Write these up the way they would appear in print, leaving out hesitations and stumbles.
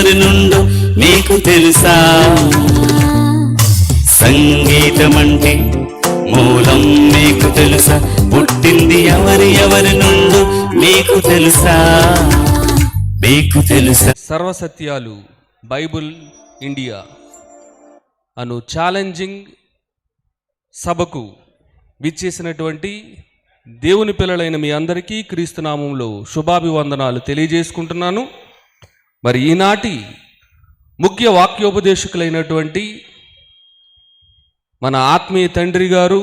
ఎవరి నుండో మీకు తెలుసా? సంగీతమంటే మూలం మీకు తెలుసా? పుట్టింది ఎవరి నుండో మీకు తెలుసా? మీకు తెలుసా? సర్వసత్యాలు బైబుల్ ఇండియా అను ఛాలెంజింగ్ సభకు విచ్చేసినటువంటి దేవుని పిల్లలైన మీ అందరికీ క్రీస్తునామంలో శుభాభివందనాలు తెలియజేసుకుంటున్నాను. మరి ఈనాటి ముఖ్య వాక్యోపదేశకులైనటువంటి మన ఆత్మీయ తండ్రి గారు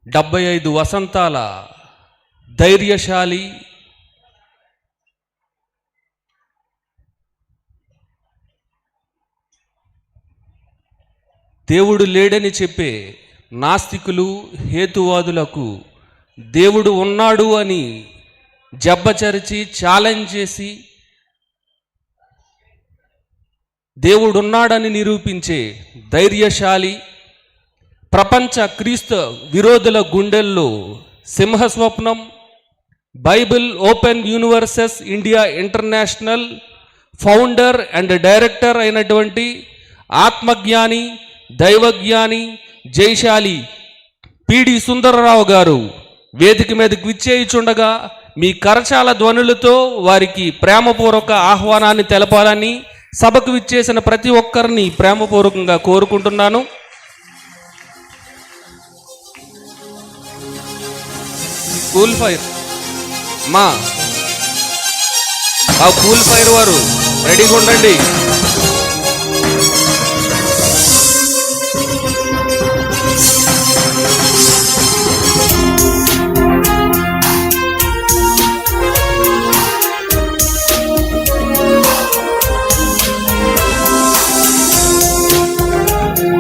75 వసంతాల ధైర్యశాలి, దేవుడు లేడని చెప్పే నాస్తికులు, హేతువాదులకు దేవుడు ఉన్నాడు అని జబ్బచరిచి ఛాలెంజ్ చేసి దేవుడున్నాడని నిరూపించే ధైర్యశాలి, ప్రపంచ క్రీస్తు విరోధుల గుండెల్లో సింహస్వప్నం, Bible open universes India international founder and director అయినటువంటి ఆత్మజ్ఞాని, దైవజ్ఞాని, జైశాలి పిడి సుందరరావు గారు వేదిక మీదకి విచ్చేయుచుండగా మీ కరచాల ధ్వనులతో వారికి ప్రేమపూర్వక ఆహ్వానాన్ని తెలపాలని సభకు విచ్చేసిన ప్రతి ఒక్కరిని ప్రేమపూర్వకంగా కోరుకుంటున్నాను. కూల్ ఫైర్ కూల్ ఫైర్ వారు రెడీగా ఉండండి.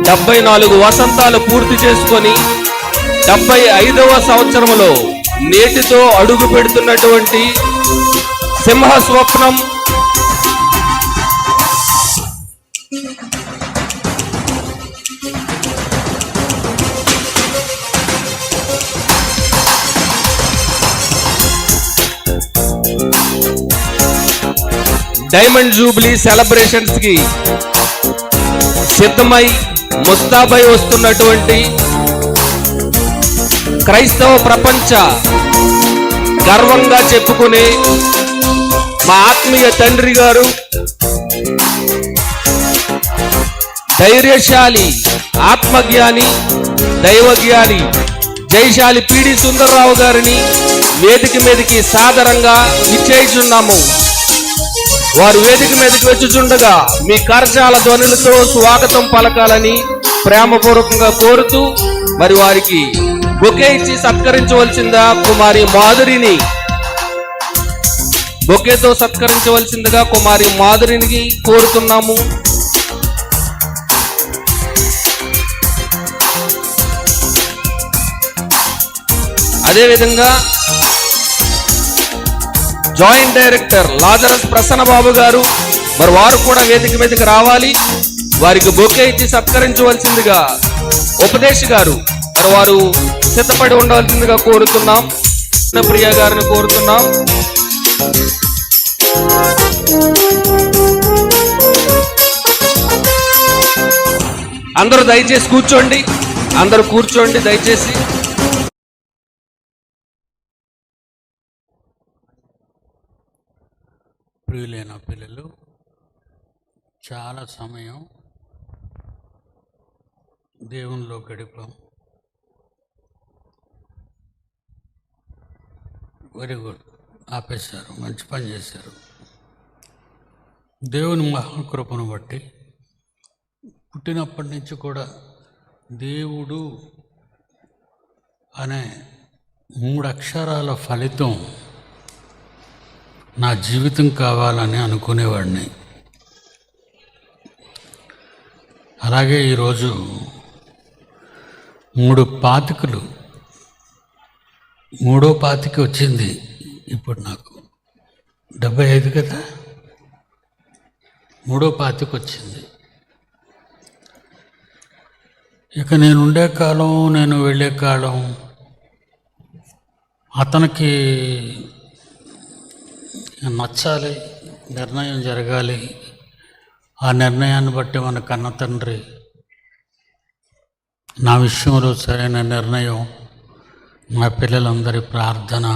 డెబ్బై 74 వసంతాలు పూర్తి చేసుకొని 75వ సంవత్సరంలో నేటితో అడుగు పెడుతున్నటువంటి సింహస్వప్నం, డైమండ్ జూబ్లీ సెలబ్రేషన్స్ కి సిద్ధమై ముస్తాబై వస్తున్నటువంటి క్రైస్తవ ప్రపంచ గర్వంగా చెప్పుకునే మా ఆత్మీయ తండ్రి గారు, ధైర్యశాలి, ఆత్మజ్ఞాని, దైవజ్ఞాని జైశాలి పిడి సుందరరావు గారిని వేదిక మీదకి సాదరంగా విచ్చేయుచున్నాము. వారు వేదిక మీదకి వచ్చుచుండగా మీ కరచాల ధ్వనులతో స్వాగతం పలకాలని ప్రేమపూర్వకంగా కోరుతూ మరి వారికి బొకే ఇచ్చి సత్కరించవలసిందా కుమారి మాధురిని బొకేతో సత్కరించవలసిందిగా కుమారి మాధురిని కోరుతున్నాము. అదేవిధంగా జాయింట్ డైరెక్టర్ లాజరస్ ప్రసన్నబాబు గారు మరి వారు కూడా వేదిక మీదకి రావాలి. వారికి బొకే ఇచ్చి సత్కరించవలసిందిగా ఉపదేశ్ గారు మరి వారు సిద్ధపడి ఉండవలసిందిగా కోరుతున్నాం. ప్రియ గారిని కోరుతున్నాం. అందరూ దయచేసి కూర్చోండి, అందరూ కూర్చోండి దయచేసి. ప్రియులైన పిల్లలు, చాలా సమయం దేవునిలో గడిపాం. వెరీ గుడ్, ఆపేశారు, మంచి పని చేశారు. దేవుని మహాకృపను బట్టి పుట్టినప్పటి నుంచి కూడా దేవుడు అనే 3 అక్షరాల ఫలితం నా జీవితం కావాలని అనుకునేవాడిని. అలాగే ఈరోజు 3 పాతికలు, 3వ పాతిక వచ్చింది. ఇప్పుడు నాకు 75 కదా, 3వ పాతిక వచ్చింది. ఇక నేను ఉండే కాలం, నేను వెళ్ళే కాలం అతనికి నచ్చాలి, నిర్ణయం జరగాలి. ఆ నిర్ణయాన్ని బట్టి మన కన్న తండ్రి నా విషయంలో సరైన నిర్ణయం, నా పిల్లలందరి ప్రార్థన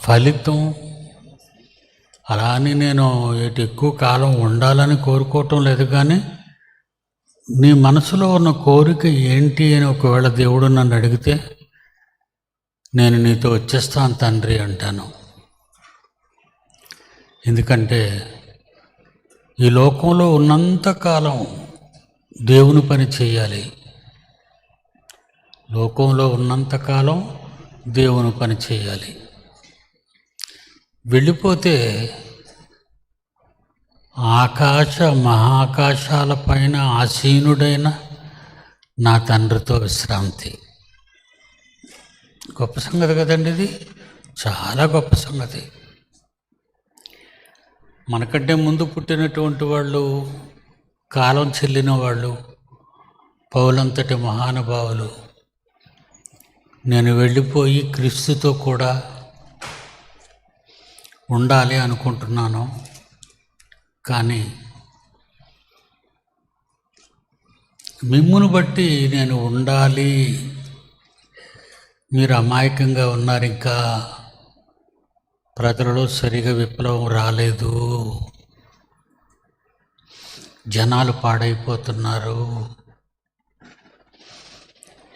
ఫలితం. అలా అని నేను ఇటు ఎక్కువ కాలం ఉండాలని కోరుకోవటం లేదు, కానీ నీ మనసులో ఉన్న కోరిక ఏంటి అని ఒకవేళ దేవుడు నన్ను అడిగితే నేను నీతో వచ్చేస్తాను తండ్రి అంటాను. ఎందుకంటే ఈ లోకంలో ఉన్నంతకాలం దేవుని పని చేయాలి. లోకంలో ఉన్నంతకాలం దేవుని పని చేయాలి. వెళ్ళిపోతే ఆకాశ మహాకాశాల పైన ఆసీనుడైన నా తండ్రితో విశ్రాంతి. గొప్ప సంగతి కదండి ఇది, చాలా గొప్ప సంగతి. మనకంటే ముందు పుట్టినటువంటి వాళ్ళు, కాలం చెల్లిన వాళ్ళు, పౌలంతటి మహానుభావులు, నేను వెళ్ళిపోయి క్రీస్తుతో కూడా ఉండాలి అనుకుంటున్నాను. కానీ మిమ్మును బట్టి నేను ఉండాలి, మీరు అమాయకంగా ఉన్నారు, ఇంకా ప్రజలలో సరిగా విప్లవం రాలేదు, జనాలు పాడైపోతున్నారు,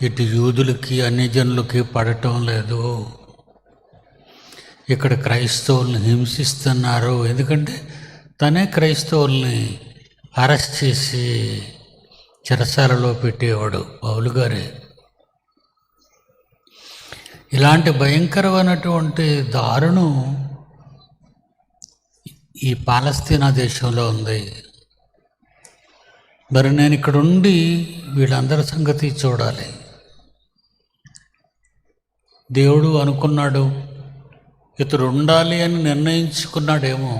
ఇటు యూదులకి అన్ని జనులకి పడటం లేదు, ఇక్కడ క్రైస్తవుల్ని హింసిస్తున్నారు. ఎందుకంటే తనే క్రైస్తవుల్ని అరెస్ట్ చేసి చెరసాలలో పెట్టేవాడు పౌలు గారే. ఇలాంటి భయంకరమైనటువంటి దారుణం ఈ పాలస్తీనా దేశంలో ఉంది. మరి నేను ఇక్కడ ఉండి వీళ్ళందరి సంగతి చూడాలి. దేవుడు అనుకున్నాడు, ఇతడు ఉండాలి అని నిర్ణయించుకున్నాడేమో.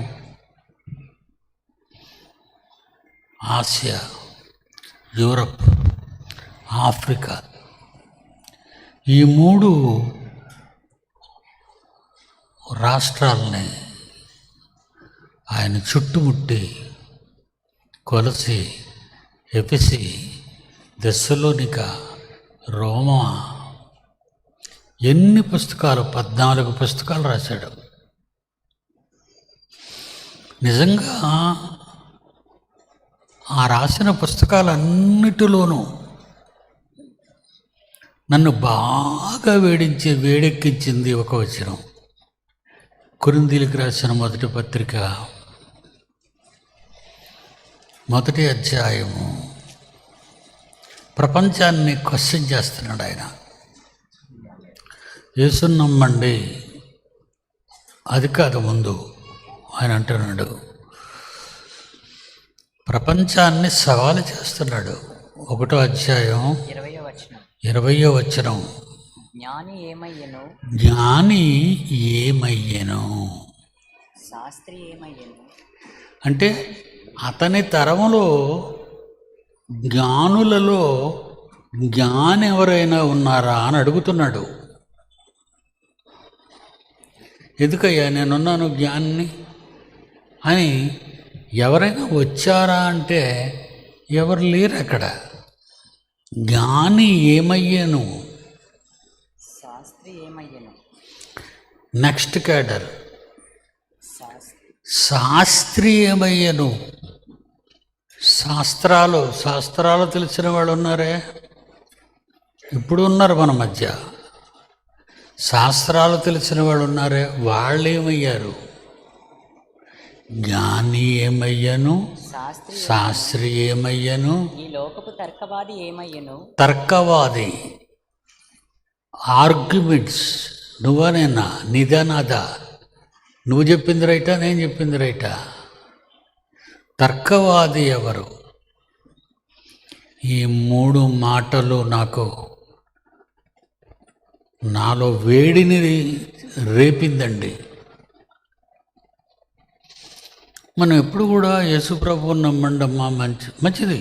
ఆసియా, యూరప్, ఆఫ్రికా, ఈ 3 రాష్ట్రాలని ఆయన చుట్టుముట్టి కొలసి, ఎఫెసీ, థెస్సలోనిక, రోమా, ఎన్ని పుస్తకాలు, 14 పుస్తకాలు రాశాడు. నిజంగా ఆ రాసిన పుస్తకాలన్నిటిలోనూ నన్ను బాగా వేడెక్కించింది ఒక వచనం. కొరింథీయులకు రాసిన మొదటి పత్రిక 1వ అధ్యాయము. ప్రపంచాన్ని క్వశ్చన్ చేస్తున్నాడు ఆయన. యేసుని నమ్మండి, అది కాదు ముందు ఆయన అంటున్నాడు. ప్రపంచాన్ని సవాలు చేస్తున్నాడు. 1వ అధ్యాయం 20వ వచనం. జ్ఞాని ఏమయ్యను, జ్ఞాని ఏమయ్యను, శాస్త్రి ఏమయ్యను. అంటే అతని తరములో జ్ఞానులలో జ్ఞాని ఎవరైనా ఉన్నారా అని అడుగుతున్నాడు. ఎందుకయ్యా నేనున్నాను జ్ఞాని అని ఎవరైనా వచ్చారా అంటే ఎవరు లేరు అక్కడ. జ్ఞాని ఏమయ్యాను, శాస్త్రి ఏమయ్యను. నెక్స్ట్ క్యాడర్ శాస్త్రి ఏమయ్యను. శాస్త్రాలు తెలిసిన వాళ్ళు ఉన్నారే, ఇప్పుడు ఉన్నారు మన మధ్య. శాస్త్రాలు తెలిసిన వాళ్ళు ఉన్నారే, వాళ్ళు ఏమయ్యారు. జ్ఞాని ఏమయ్యను, శాస్త్రి ఏమయ్యను, ఈ లోకపు తర్కవాది ఏమయ్యను. తర్కవాది, ఆర్గ్యుమెంట్స్, నువ్వనేనా, నీదా నాదా, నువ్వు చెప్పింది రైటా, నేను చెప్పింది రైటా. తర్కవాది ఎవరు? ఈ 3 మాటలు నాలో వేడిని రేపిందండి. మనం ఎప్పుడు కూడా యేసు ప్రభువుని నమ్మండమ్మా, మంచిది,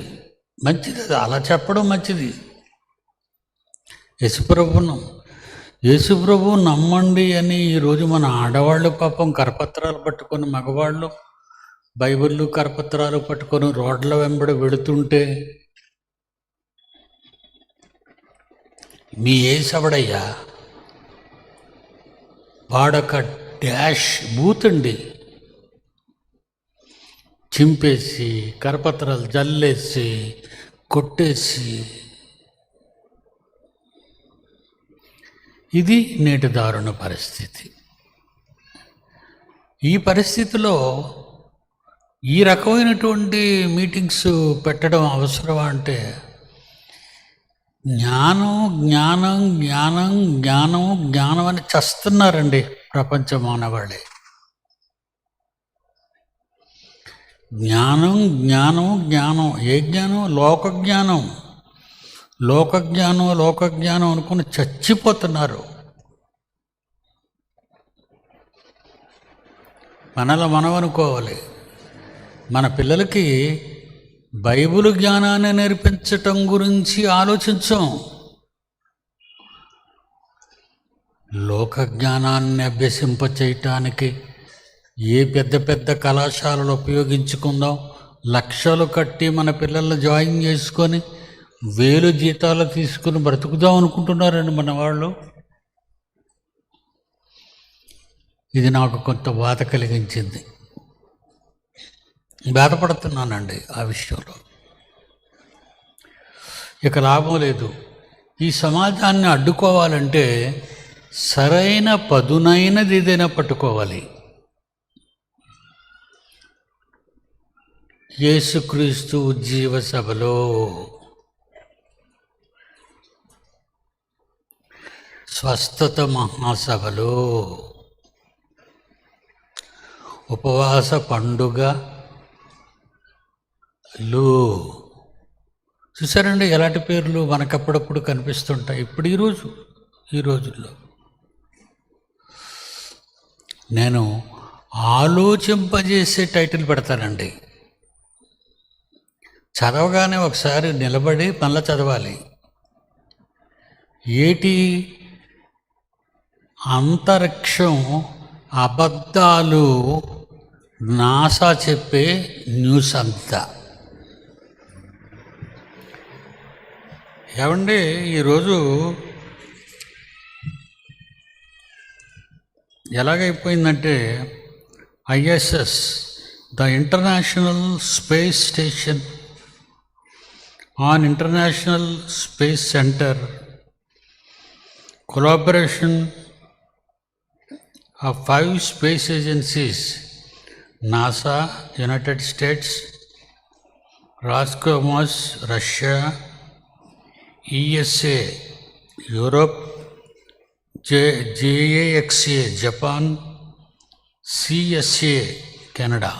అది అలా చెప్పడం మంచిది. యేసు ప్రభువును యేసుప్రభు నమ్మండి అని ఈరోజు మన ఆడవాళ్ళు పాపం కరపత్రాలు పట్టుకొని, మగవాళ్ళు బైబిళ్ళు కరపత్రాలు పట్టుకొని రోడ్ల వెంబడి వెళుతుంటే, మీ ఏసవడయ్యా వాడొక డాష్ బూతండి, చింపేసి కరపత్రాలు జల్లేసి కొట్టేసి, ఇది నేటి దారుణ పరిస్థితి. ఈ పరిస్థితిలో ఈ రకమైనటువంటి మీటింగ్స్ పెట్టడం అవసరమా అంటే, జ్ఞానం జ్ఞానం జ్ఞానం జ్ఞానం జ్ఞానం అని చస్తున్నారండి ప్రపంచ మానవాళి. జ్ఞానం జ్ఞానం జ్ఞానం. ఏ జ్ఞానం? లోకజ్ఞానం. లోకజ్ఞానం లోకజ్ఞానం అనుకుని చచ్చిపోతున్నారు. మనలో మనం అనుకోవాలి, మన పిల్లలకి బైబిల్ జ్ఞానాన్ని నేర్పించటం గురించి ఆలోచించాం. లోక జ్ఞానాన్ని అభ్యసింపచేయటానికి ఏ పెద్ద పెద్ద కళాశాలలు ఉపయోగించుకుందాం, లక్షలు కట్టి మన పిల్లల్ని జాయిన్ చేసుకొని 1000 జీతాలు తీసుకుని బ్రతుకుదాం అనుకుంటున్నారండి మన వాళ్ళు. ఇది నాకు కొంత బాధ కలిగించింది. బాధపడుతున్నానండి ఆ విషయంలో. ఇక లాభం లేదు. ఈ సమాజాన్ని అడ్డుకోవాలంటే సరైన పదునైనది ఏదైనా పట్టుకోవాలి. యేసుక్రీస్తు ఉజ్జీవ సభలో, స్వస్థత మహాసభలో, ఉపవాస పండుగలు. చూసారండి ఎలాంటి పేర్లు మనకప్పుడప్పుడు కనిపిస్తుంటాయి. ఇప్పుడు ఈ రోజుల్లో నేను ఆలోచింపజేసే టైటిల్ పెడతానండి. చదవగానే ఒకసారి నిలబడి మళ్ళీ చదవాలి. ఏటి? అంతరిక్షం అబద్ధాలు నాసా చెప్పే న్యూస్ అంతా. ఏమండి ఈరోజు ఎలాగైపోయిందంటే, ISS, the international space station on international space center, collaboration of 5 space agencies, NASA, United States, Roscosmos, Russia, ESA, Europe, JAXA, Japan, CSA, Canada.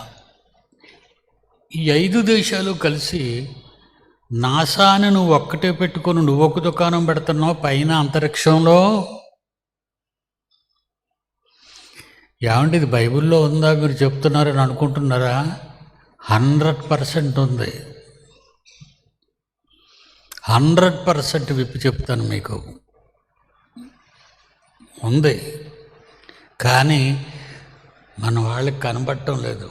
ఈ 5 దేశాలు కలిసి నాసాని నువ్వు ఒక్కటే పెట్టుకొని నువ్వు ఒక దుకాణం పెడుతున్నావు పైన అంతరిక్షంలో. ఏమంటే ఇది బైబిల్లో ఉందా మీరు చెప్తున్నారని అనుకుంటున్నారా? 100% ఉంది. 100% విప్పి చెప్తాను మీకు, ఉంది. కానీ మన వాళ్ళకి కనబడటం లేదు.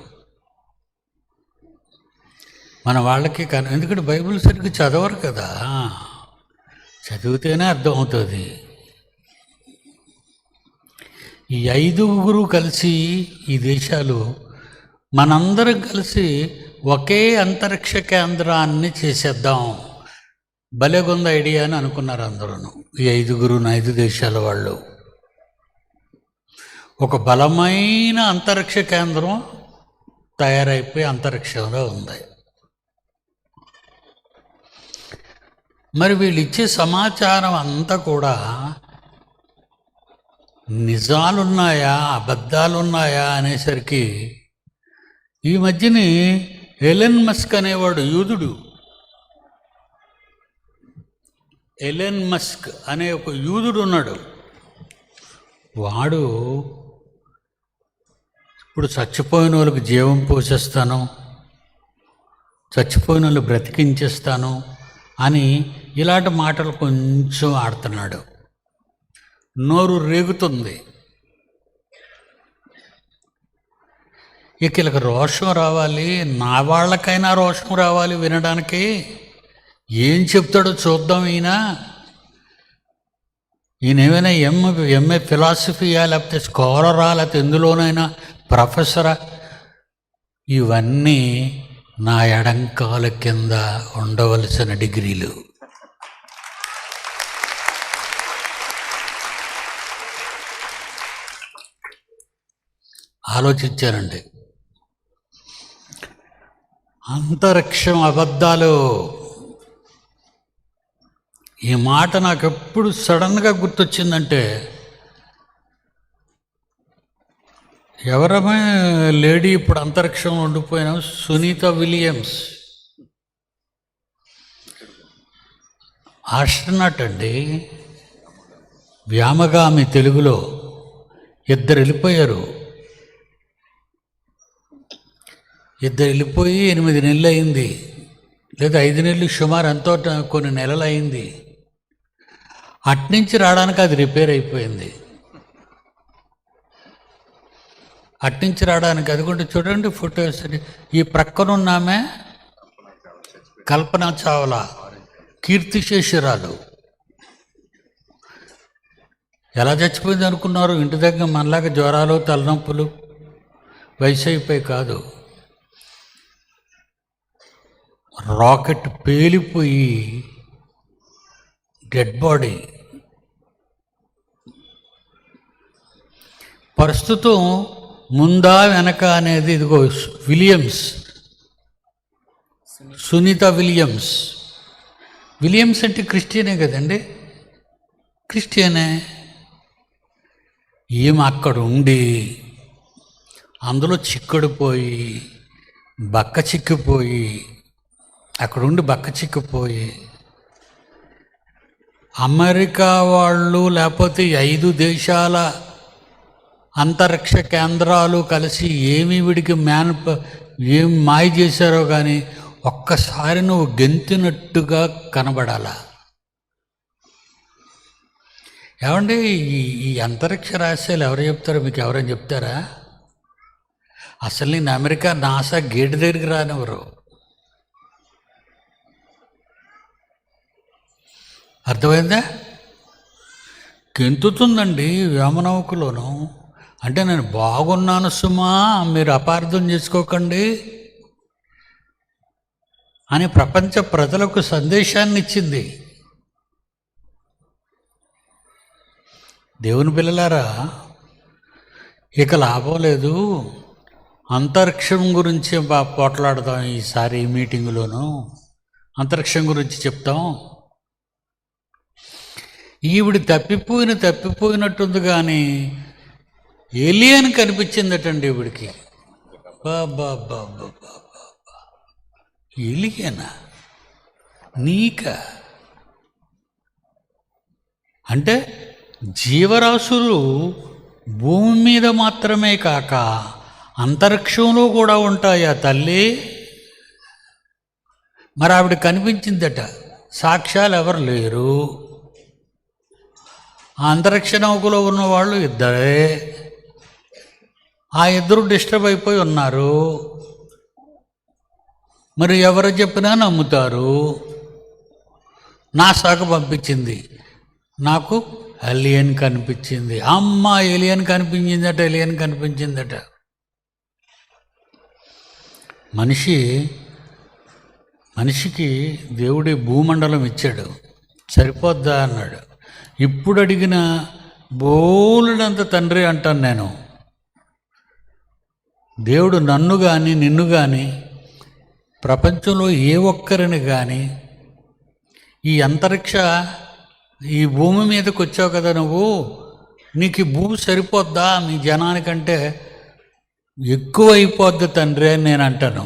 మన వాళ్ళకి ఎందుకంటే బైబిల్ సరిగ్గా చదవరు కదా. చదివితేనే అర్థమవుతుంది. ఈ 5 కలిసి ఈ దేశాలు మనందరం కలిసి ఒకే అంతరిక్ష కేంద్రాన్ని చేసేద్దాం, భలేగొంద ఐడియా అని అనుకున్నారు అందరూ. ఈ 5 దేశాల వాళ్ళు ఒక బలమైన అంతరిక్ష కేంద్రం తయారైపోయి అంతరిక్షంలో ఉంది. మరి వీళ్ళు ఇచ్చే సమాచారం అంతా కూడా నిజాలున్నాయా అబద్ధాలున్నాయా అనేసరికి ఈ మధ్యని ఎలన్ మస్క్ అనేవాడు యూదుడు, ఎలన్ మస్క్ అనే ఒక యూదుడు ఉన్నాడు. వాడు ఇప్పుడు చచ్చిపోయిన వాళ్ళకి జీవం పోసేస్తాను, చచ్చిపోయిన వాళ్ళు బ్రతికించేస్తాను అని ఇలాంటి మాటలు కొంచెం ఆడుతున్నాడు. నోరు రేగుతుంది. ఇక వీళ్ళకి రోషం రావాలి, నా వాళ్ళకైనా రోషం రావాలి వినడానికి. ఏం చెప్తాడో చూద్దాం. ఈయన ఏమైనా ఎంఏ ఫిలాసఫీయా, లేకపోతే స్కాలరా, లేకపోతే ఎందులోనైనా ప్రొఫెసరా? ఇవన్నీ నా ఎడంకాల కింద ఉండవలసిన డిగ్రీలు. ఆలోచించానండి. అంతరిక్షం అబద్ధాలు. ఈ మాట నాకు ఎప్పుడు సడన్గా గుర్తొచ్చిందంటే, ఎవరమే లేడీ ఇప్పుడు అంతరిక్షంలో ఉండిపోయిన సునీత విలియమ్స్, ఆస్ట్రనాట్ అండి, వ్యామగామి. తెలుగులో 2 వెళ్ళిపోయారు. 2 వెళ్ళిపోయి 8 నెలలు అయింది, లేదా 5 నెలలు, సుమారు ఎంతో కొన్ని నెలలు అయింది. అట్నుంచి రావడానికి అది రిపేర్ అయిపోయింది. అట్నుంచి రావడానికి అదిగోండి చూడండి ఫొటోస్. ఈ ప్రక్కనున్నామే కల్పన చావ్లా, కీర్తిశేషురాలు. ఎలా చచ్చిపోయింది అనుకున్నారు? ఇంటి దగ్గర మనలాగా జ్వరాలు, తలనొప్పులు, వయసు అయిపోయి కాదు. రాకెట్ పేలిపోయి డెడ్ బాడీ. ప్రస్తుతం ముందా వెనక అనేది ఇదిగో విలియమ్స్, సునీత విలియమ్స్. విలియమ్స్ అంటే క్రిస్టియనే కదండి, క్రిస్టియనే. ఈమె అక్కడ ఉండి అందులో చిక్కుడిపోయి బక్క చిక్కిపోయి, అక్కడుండి బక్క చిక్కిపోయి, అమెరికా వాళ్ళు లేకపోతే 5 దేశాల అంతరిక్ష కేంద్రాలు కలిసి వీడికి ఏం మాయ చేశారో కానీ ఒక్కసారి నువ్వు గెంతినట్టుగా కనబడాలా. ఏమండి ఈ అంతరిక్ష రహస్యాలు ఎవరు చెప్తారో మీకు ఎవరైనా చెప్తారా? అసలు నేను అమెరికా నాసా గేట్ దగ్గరికి రానివ్వరు. అర్థమైందా? గెంతుతుందండి వ్యోమనౌకలోను. అంటే నేను బాగున్నాను సుమా, మీరు అపార్థం చేసుకోకండి అని ప్రపంచ ప్రజలకు సందేశాన్ని ఇచ్చింది. దేవుని పిల్లలారా, ఇక లాభం లేదు. అంతరిక్షం గురించి పోట్లాడదాం ఈసారి ఈ మీటింగులోను. అంతరిక్షం గురించి చెప్తాం. ఈవిడ తప్పిపోయినట్టుంది కానీ ఏలియన్ కనిపించిందటండి ఈవిడికి. బాబా, ఏలియనా నీక? అంటే జీవరాశులు భూమి మీద మాత్రమే కాక అంతరిక్షంలో కూడా ఉంటాయా తల్లి? మరి ఆవిడ కనిపించిందట. సాక్ష్యాలు ఎవరు లేరు. ఆ అంతరిక్ష నౌకలో ఉన్నవాళ్ళు 2. ఆ 2 డిస్టర్బ్ అయిపోయి ఉన్నారు. మరి ఎవరు చెప్పినా నమ్ముతారు. నాసాకు పంపించింది, నాకు ఏలియన్ కనిపించింది. అమ్మ ఏలియన్ కనిపించిందట. మనిషికి దేవుడి భూమండలం ఇచ్చాడు, సరిపోద్దా అన్నాడు. ఇప్పుడు అడిగిన బోలుడంత తండ్రి అంటాను నేను. దేవుడు నన్ను కానీ నిన్ను కానీ ప్రపంచంలో ఏ ఒక్కరిని కానీ ఈ భూమి మీదకి వచ్చావు కదా నువ్వు, నీకు ఈ భూమి సరిపోద్దా? మీ జనానికంటే ఎక్కువ అయిపోద్ది తండ్రి అని నేను అంటాను.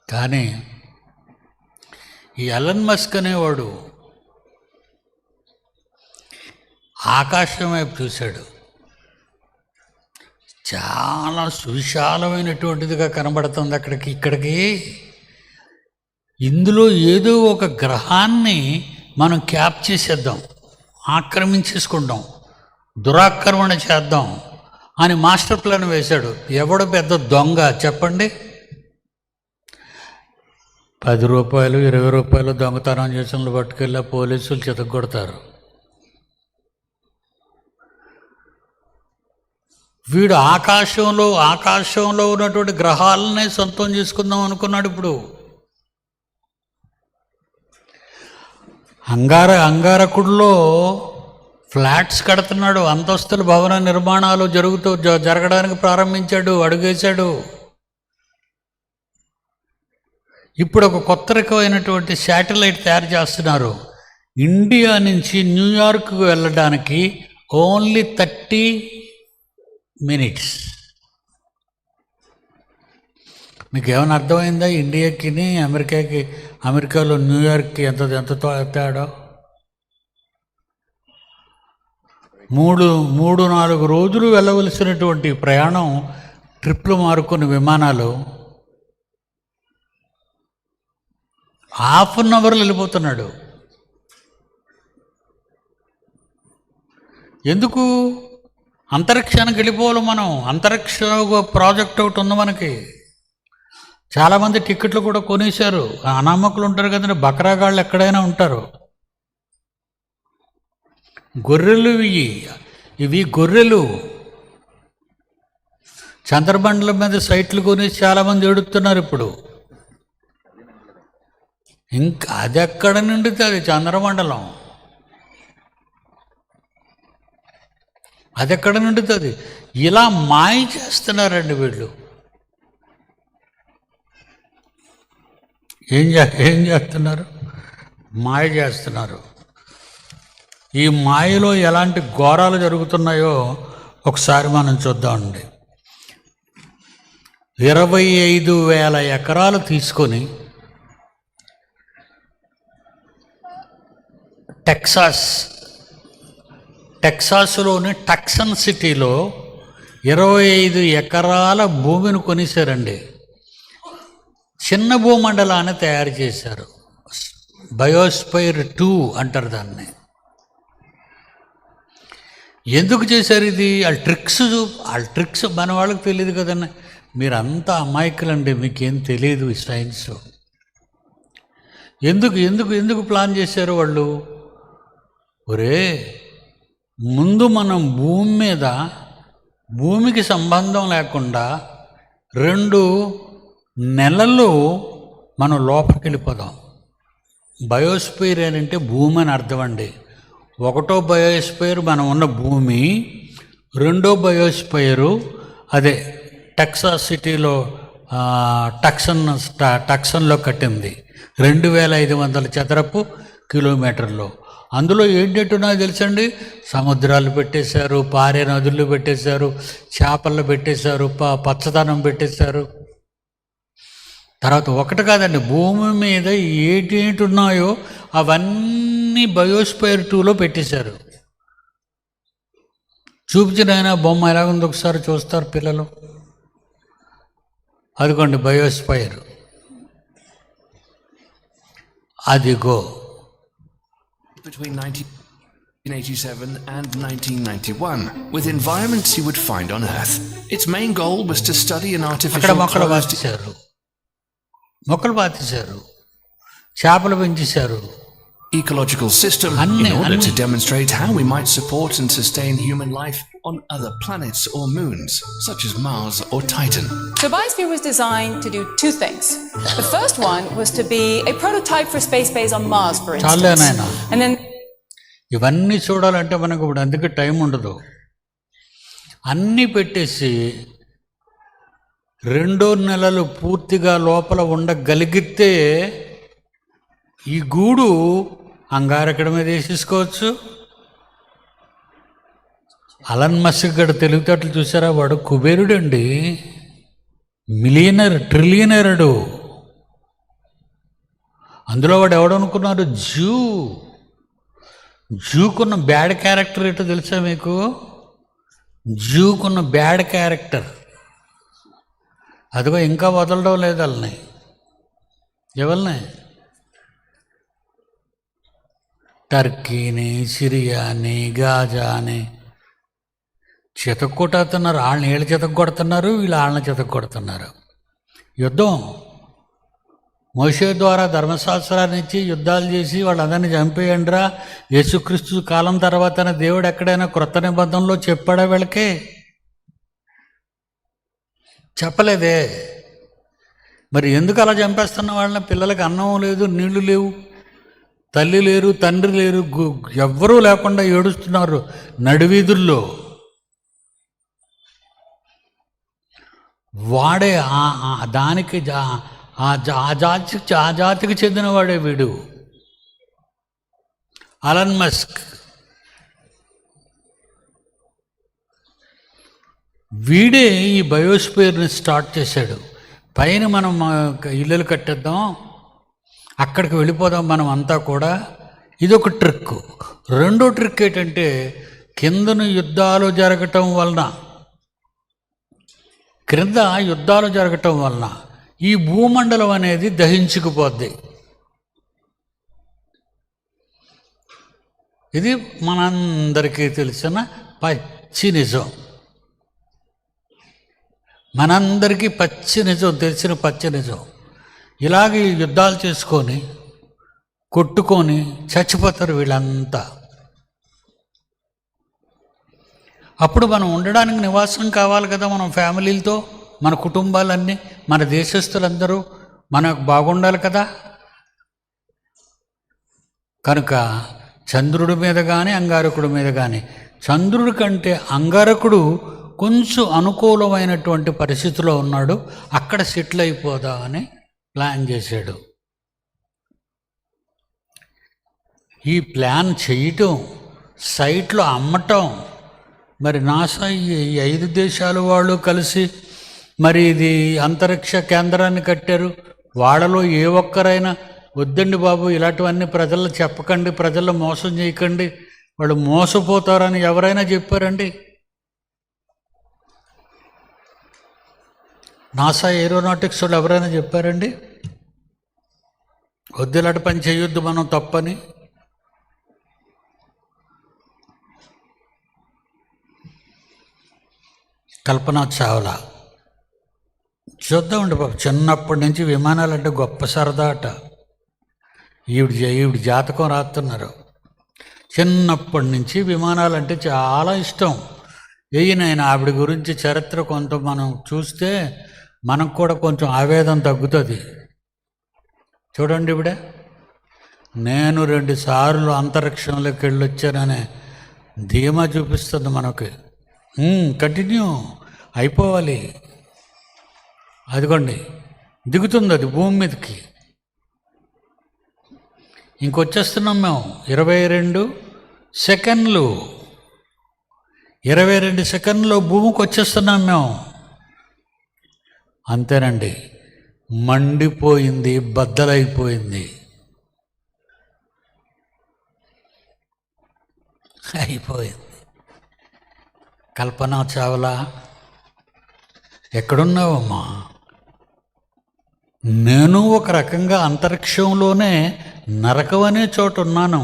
కానీ ఈ ఎలన్ మస్క్ అనేవాడు ఆకాశం వైపు చూశాడు. చాలా సువిశాలమైనటువంటిదిగా కనబడుతుంది ఇక్కడికి. ఇందులో ఏదో ఒక గ్రహాన్ని మనం క్యాప్ చేసేద్దాం. ఆక్రమించేసుకుంటాం, దురాక్రమణ చేద్దాం అని మాస్టర్ ప్లాన్ వేశాడు. ఎవడు పెద్ద దొంగ చెప్పండి? 10 రూపాయలు 20 రూపాయలు దొంగతనం చేసిన పట్టుకెళ్ళి పోలీసులు చితగొడతారు. వీడు ఆకాశంలో ఉన్నటువంటి గ్రహాలనే సొంతం చేసుకుందాం అనుకున్నాడు. ఇప్పుడు అంగారకుడిలో ఫ్లాట్స్ కడుతున్నాడు, అంతస్తుల భవన నిర్మాణాలు జరగడానికి ప్రారంభించాడు, అడుగేశాడు. ఇప్పుడు ఒక కొత్త రకమైనటువంటి శాటిలైట్ తయారు చేస్తున్నారు. ఇండియా నుంచి న్యూయార్క్కు వెళ్ళడానికి ఓన్లీ 30 minutes. మీకు ఏమైనా అర్థమైందా? ఇండియాకి అమెరికాలో న్యూయార్క్కి ఎంత తేడా? 3-4 రోజులు వెళ్ళవలసినటువంటి ప్రయాణం ట్రిప్లు మారుకున్న విమానాలు ½ అన్ అవర్లో వెళ్ళిపోతున్నాడు. ఎందుకు? అంతరిక్షానికి వెళ్ళిపోవాలి మనం. అంతరిక్ష ప్రాజెక్ట్ ఒకటి ఉంది మనకి. చాలామంది టికెట్లు కూడా కొనేశారు. అనామకులు ఉంటారు కదండి, బకరాగాళ్ళు ఎక్కడైనా ఉంటారు. గొర్రెలు ఇవి గొర్రెలు. చంద్రమండలం మీద సైట్లు కొనేసి చాలామంది ఏడుస్తున్నారు ఇప్పుడు. ఇంకా అది ఎక్కడ నిండుతుంది? చంద్రమండలం అది ఎక్కడ నిండుతుంది? ఇలా మాయ చేస్తున్నారండి వీళ్ళు. ఏం చేస్తున్నారు? మాయ చేస్తున్నారు. ఈ మాయలో ఎలాంటి ఘోరాలు జరుగుతున్నాయో ఒకసారి మనం చూద్దామండి. 25,000 ఎకరాలు తీసుకొని టెక్సాస్లోని టక్సన్ సిటీలో 25 ఎకరాల భూమిని కొనేశారండి. చిన్న భూమండలాన్ని తయారు చేశారు. బయోస్ఫైర్ 2 అంటారు దాన్ని. ఎందుకు చేశారు ఇది? వాళ్ళ ట్రిక్స్ మన వాళ్ళకి తెలియదు కదండి. మీరంతా అమాయకులండి, మీకేం తెలియదు ఈ సైన్స్. ఎందుకు ప్లాన్ చేశారు వాళ్ళు? ముందు మనం భూమి మీద భూమికి సంబంధం లేకుండా 2 నెలలు మనం లోపలికి వెళ్ళిపోదాం. బయోస్ఫియర్ అంటే భూమి అని అర్థం అండి. 1వ బయోస్ఫియర్ మనం ఉన్న భూమి, 2వ బయోస్ఫియరు అదే టెక్సాస్ సిటీలో టక్సన్లో కట్టింది. 2,500 చదరపు కిలోమీటర్లు. అందులో ఏంటంటున్నా తెలుసండి? సముద్రాలు పెట్టేశారు, పారే నదులు పెట్టేశారు, చేపలు పెట్టేశారు, పచ్చదనం పెట్టేశారు. తర్వాత ఒకటి కాదండి, భూమి మీద ఏంటి ఉన్నాయో అవన్నీ బయోస్ఫియర్ 2లో పెట్టేశారు. చూపించిన బొమ్మ ఎలాగుంది ఒకసారి చూస్తారు పిల్లలు. అదిగోండి బయోస్ఫియర్. అదిగో between 1987 and 1991 with environments you would find on Earth. Its main goal was to study an artificial మొక్కలు పాతేశారు, చేపలు పెంచేశారు, ecological system in order to demonstrate how we might support and sustain human life on other planets or moons, such as Mars or Titan. So Biosphere was designed to do 2 things. The first one was to be a prototype for space base on Mars, for instance. And then ఇవన్నీ చూడాలంటే మనకు ఇప్పుడు అందుకే time ఉండదు. అన్నీ పెట్టేసి 2 నెలలు పూర్తిగా లోపల ఉండగలిగితే ఈ గూడు అంగారకడ మీద వేసేసుకోవచ్చు. అలన్ మస్క్ గడ తెలివితేటలు చూసారా? వాడు కుబేరుడు అండి, ట్రిలియనరుడు. అందులో వాడు ఎవడనుకున్నారు? జూకున్న బ్యాడ్ క్యారెక్టర్ ఏంటో తెలుసా మీకు? జూకున్న బ్యాడ్ క్యారెక్టర్ అదిగో ఇంకా వదలడం లేదు వాళ్ళని. ఎవరిని? టర్కీని, సిరియాని, గాజాని చితక్కొట్టేస్తున్నారు. వాళ్ళని వీళ్ళు చితక్కొడుతున్నారు, వీళ్ళు వాళ్ళని చితక్కొడుతున్నారు. యుద్ధం. మోషే ద్వారా ధర్మశాస్త్రాన్ని ఇచ్చి యుద్ధాలు చేసి వాళ్ళందరినీ చంపేయండిరా, యేసుక్రీస్తు కాలం తర్వాత దేవుడు ఎక్కడైనా క్రొత్త నిబంధనలో చెప్పాడా వీళ్ళకి? చెప్పలేదే. మరి ఎందుకు అలా చంపేస్తున్న వాళ్ళని? పిల్లలకి అన్నం లేదు, నీళ్లు లేవు, తల్లి లేరు, తండ్రి లేరు, ఎవ్వరూ లేకుండా ఏడుస్తున్నారు నడివీధుల్లో. వాడే దానికి ఆ జాతికి చెందినవాడే వీడు. Elon Musk. వీడే ఈ బయోస్పియర్ని స్టార్ట్ చేశాడు. పైన మనం ఇల్లులు కట్టేద్దాం, అక్కడికి వెళ్ళిపోదాం మనం అంతా కూడా. ఇదొక ట్రిక్. రెండో ట్రిక్ ఏంటంటే, కిందను యుద్ధాలు జరగటం వలన ఈ భూమండలం అనేది దహించుకుపోద్ది. ఇది మనందరికీ తెలిసిన పచ్చి నిజం. తెలిసిన పచ్చి నిజం. ఇలాగే యుద్ధాలు చేసుకొని కొట్టుకొని చచ్చిపోతారు వీళ్ళంతా. అప్పుడు మనం ఉండడానికి నివాసం కావాలి కదా. మనం ఫ్యామిలీలతో, మన కుటుంబాలన్నీ, మన దేశస్తులందరూ మనకు బాగుండాలి కదా. కనుక చంద్రుడి మీద కానీ అంగారకుడి మీద కానీ, చంద్రుడి కంటే అంగారకుడు కొంచెం అనుకూలమైనటువంటి పరిస్థితిలో ఉన్నాడు, అక్కడ సెటిల్ అయిపోదామని ప్లాన్ చేశాడు. ఈ ప్లాన్ చేయటం, సైట్లో అమ్మటం, మరి నాసా ఈ 5 దేశాలు వాళ్ళు కలిసి మరి ఇది అంతరిక్ష కేంద్రాన్ని కట్టారు. వాళ్ళలో ఏ ఒక్కరైనా వద్దండి బాబు ఇలాంటివన్నీ ప్రజల్లో చెప్పకండి, ప్రజల్లో మోసం చేయకండి, వాళ్ళు మోసపోతారని ఎవరైనా చెప్పారండి? నాసా ఏరోనాటిక్స్ వాళ్ళు ఎవరైనా చెప్పారండి వద్దు ఇలాంటి పని చేయొద్దు మనం తప్పని? కల్పనా చావ్లా చూద్దామండి బాబు, చిన్నప్పటి నుంచి విమానాలంటే గొప్ప సరదా అట. ఈవిడ జాతకం రాస్తున్నారు. చిన్నప్పటి నుంచి విమానాలంటే చాలా ఇష్టం. ఏయినైనా ఆవిడ గురించి చరిత్ర కొంత మనం చూస్తే మనకు కూడా కొంచెం ఆవేదన తగ్గుతుంది. చూడండి, ఇవిడ నేను 2 సార్లు అంతరిక్షంలోకి వెళ్ళొచ్చాననే ధీమా చూపిస్తుంది మనకి. కంటిన్యూ అయిపోవాలి. అదిగోండి దిగుతుంది అది భూమి మీదకి. ఇంకొచ్చేస్తున్నాం మేము 22 సెకండ్లు. 22 సెకండ్లో భూమికి వచ్చేస్తున్నాం మేము. అంతేనండి, మండిపోయింది, బద్దలైపోయింది, అయిపోయింది. కల్పనా చావ్లా ఎక్కడున్నావమ్మా? నేను ఒక రకంగా అంతరిక్షంలోనే నరకం అనే చోట ఉన్నాను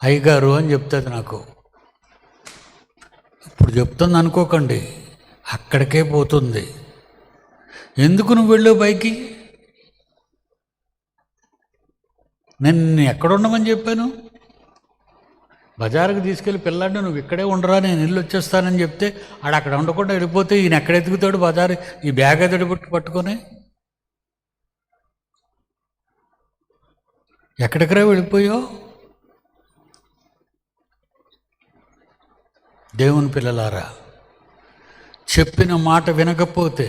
అయ్యగారు అని చెప్తుంది నాకు. ఇప్పుడు చెప్తుంది అనుకోకండి, అక్కడికే పోతుంది. ఎందుకు నువ్వు వెళ్ళావు పైకి? నేను ఎక్కడ ఉండమని చెప్పాను? బజారుకు తీసుకెళ్ళి పిల్లాడిని నువ్వు ఇక్కడే ఉండరా, నేను ఇల్లు వచ్చేస్తానని చెప్తే ఆడు అక్కడ ఉండకుండా వెళ్ళిపోతే ఈయన ఎక్కడ ఎదుగుతాడు బజారు? ఈ బ్యాగ్ ఎదుడు పట్టుకొని ఎక్కడికరా వెళ్ళిపోయావు? దేవుని పిల్లలారా, చెప్పిన మాట వినకపోతే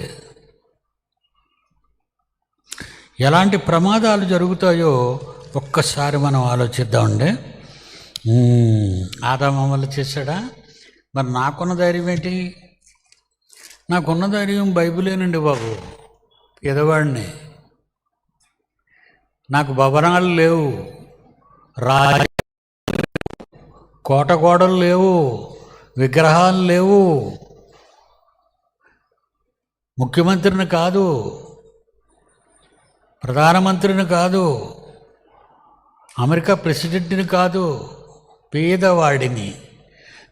ఎలాంటి ప్రమాదాలు జరుగుతాయో ఒక్కసారి మనం ఆలోచిద్దామండి. ఆదాము వల్ల చేశాడా? మరి నాకున్న ధైర్యం ఏంటి? నాకున్న ధైర్యం బైబిలేనండి బాబు. పేదవాడిని, నాకు భవనాలు లేవు, కోటగోడలు లేవు, విగ్రహాలు లేవు, ముఖ్యమంత్రిని కాదు, ప్రధానమంత్రిని కాదు, అమెరికా ప్రెసిడెంట్ని కాదు, పేదవాడిని.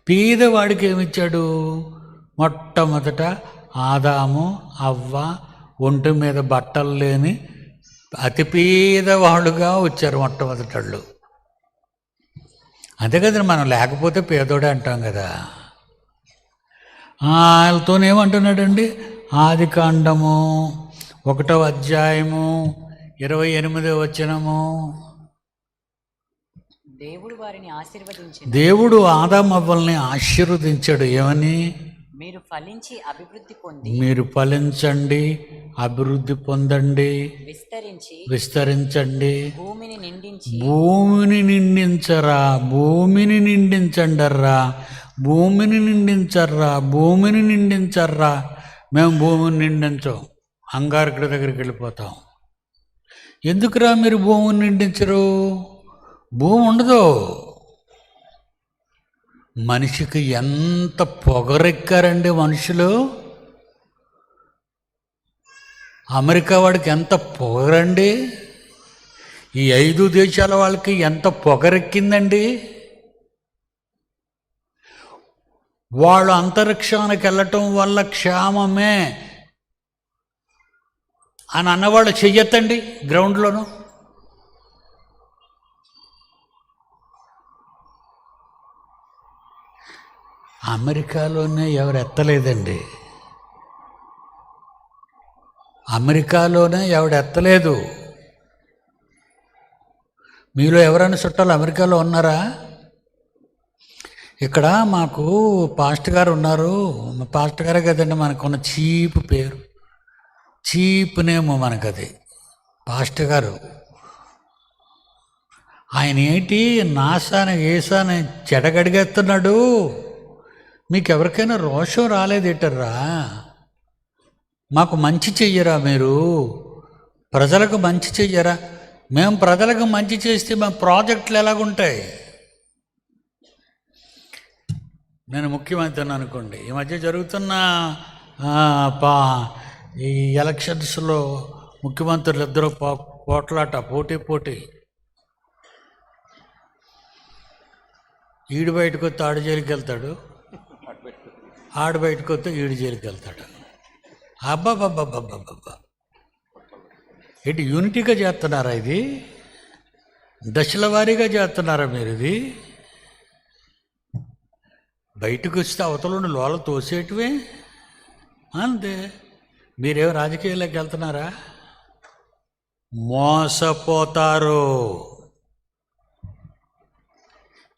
పేదవాడికి ఏమిచ్చాడు? మొట్టమొదట ఆదాము అవ్వ ఒంటి మీద బట్టలు లేని అతి పేదవాళ్ళుగా వచ్చారు మొట్టమొదటళ్ళు. అంతే కదండి, మనం లేకపోతే పేదోడే అంటాం కదా. వాళ్ళతోనేమంటున్నాడండి? ఆదికాండము 1వ అధ్యాయము 28వ వచనము. దేవుడు వారిని ఆశీర్వదించి దేవుడు ఆదామవ్వల్ని ఆశీర్వదించాడు. ఏమని? మీరు ఫలించి అభివృద్ధి పొంది మీరు ఫలించండి, అభివృద్ధి పొందండి, విస్తరించండి, భూమిని నిండించి భూమిని నిండించరా, భూమిని నిండించండర్రా, భూమిని నిండించర్రా, భూమిని నిండించర్రా. మేము భూమిని నిండించం, అంగారకుడి దగ్గరికి వెళ్ళిపోతాం. ఎందుకురా మీరు భూమిని నిండించరు? భూమి ఉండదు. మనిషికి ఎంత పొగరెక్కారండి మనుషులు. అమెరికా వాడికి ఎంత పొగరండి, ఈ 5 దేశాల వాళ్ళకి ఎంత పొగరెక్కిందండి. వాళ్ళు అంతరిక్షానికి వెళ్ళటం వల్ల క్షేమమే అని అన్నవాళ్ళు చెయ్యొద్దండి గ్రౌండ్లోనూ. అమెరికాలోనే ఎవరు ఎత్తలేదండి, అమెరికాలోనే ఎవడు ఎత్తలేదు. మీలో ఎవరైనా చుట్టాలు అమెరికాలో ఉన్నారా? ఇక్కడ మాకు పాస్టర్ గారు ఉన్నారు. పాస్టర్ గారే కదండి మనకున్న చీప్ పేరు, చీప్ నేమ్ మనకది, పాస్టర్ గారు. ఆయన ఏంటి నాసాని ఏసాని చెడగడిగేస్తున్నాడు. మీకు ఎవరికైనా రోషం రాలేదేటర్రా? మాకు మంచి చెయ్యరా? మీరు ప్రజలకు మంచి చెయ్యరా? మేము ప్రజలకు మంచి చేస్తే మా ప్రాజెక్టులు ఎలాగుంటాయి? నేను ముఖ్యమంత్రిని అనుకోండి, ఈ మధ్య జరుగుతున్న ఈ ఎలక్షన్స్లో ముఖ్యమంత్రులు ఇద్దరు పోట్లాట, పోటీ. ఈడు బయటకు వస్తే ఆడు జైలుకి వెళ్తాడు, ఆడు బయటకు వస్తే ఈడు జైలుకి వెళ్తాడు. అబ్బాబ్బాబ్బాబ్బాబ్బా, ఏంటి యూనిటీగా చేస్తున్నారా? ఇది దశల వారీగా చేస్తున్నారా మీరు? ఇది బయటకు వస్తే అవతల లోల తోసేటివే అంతే. మీరేమో రాజకీయాల్లోకి వెళ్తున్నారా? మోసపోతారు.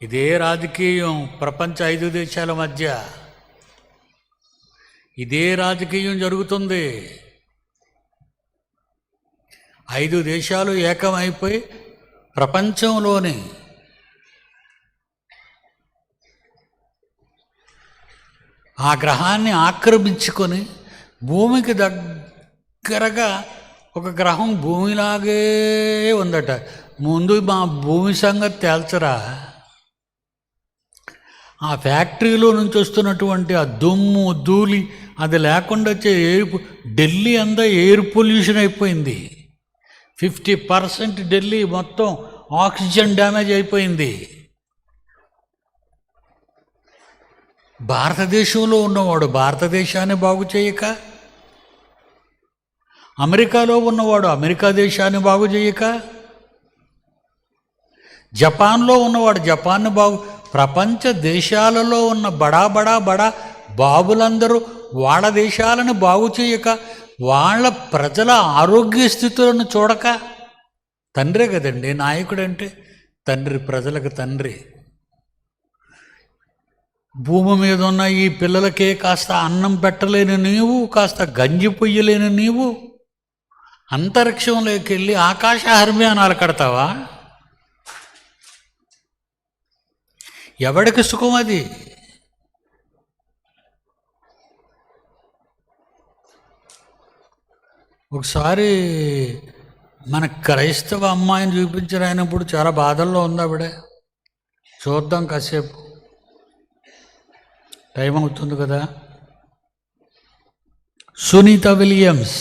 ఇదే రాజకీయం ప్రపంచ 5 దేశాల మధ్య ఇదే రాజకీయం జరుగుతుంది. 5 దేశాలు ఏకమైపోయి ప్రపంచంలోని ఆ గ్రహాన్ని ఆక్రమించుకొని భూమికి దగ్గరగా ఒక గ్రహం భూమిలాగే ఉందట. ముందు మా భూమి సంగతి తేల్చరా? ఆ ఫ్యాక్టరీలో నుంచి వస్తున్నటువంటి ఆ దుమ్ము ధూళి అది లేకుండా వచ్చే ఢిల్లీ అంతా ఎయిర్ పొల్యూషన్ అయిపోయింది. 50% ఢిల్లీ మొత్తం ఆక్సిజన్ డ్యామేజ్ అయిపోయింది. భారతదేశంలో ఉన్నవాడు భారతదేశాన్ని బాగు చేయక, అమెరికాలో ఉన్నవాడు అమెరికా దేశాన్ని బాగు చేయక, జపాన్లో ఉన్నవాడు జపాన్ని ప్రపంచ దేశాలలో ఉన్న బడా బాబులందరూ వాళ్ళ దేశాలను బాగు చేయక, వాళ్ళ ప్రజల ఆరోగ్య స్థితులను చూడక. తండ్రే కదండి నాయకుడంటే, తండ్రి ప్రజలకు తండ్రి. భూమి మీద ఉన్న ఈ పిల్లలకే కాస్త అన్నం పెట్టలేని నీవు, కాస్త గంజి పొయ్యలేని నీవు అంతరిక్షంలోకి వెళ్ళి ఆకాశ హర్మ్యానాలు కడతావా? ఎవడికి సుఖం అది? ఒకసారి మన క్రైస్తవ అమ్మాయిని చూపించరాయినప్పుడు చాలా బాధల్లో ఉంది ఆవిడ. చూద్దాం కాసేపు, టైం అవుతుంది కదా. సునీత విలియమ్స్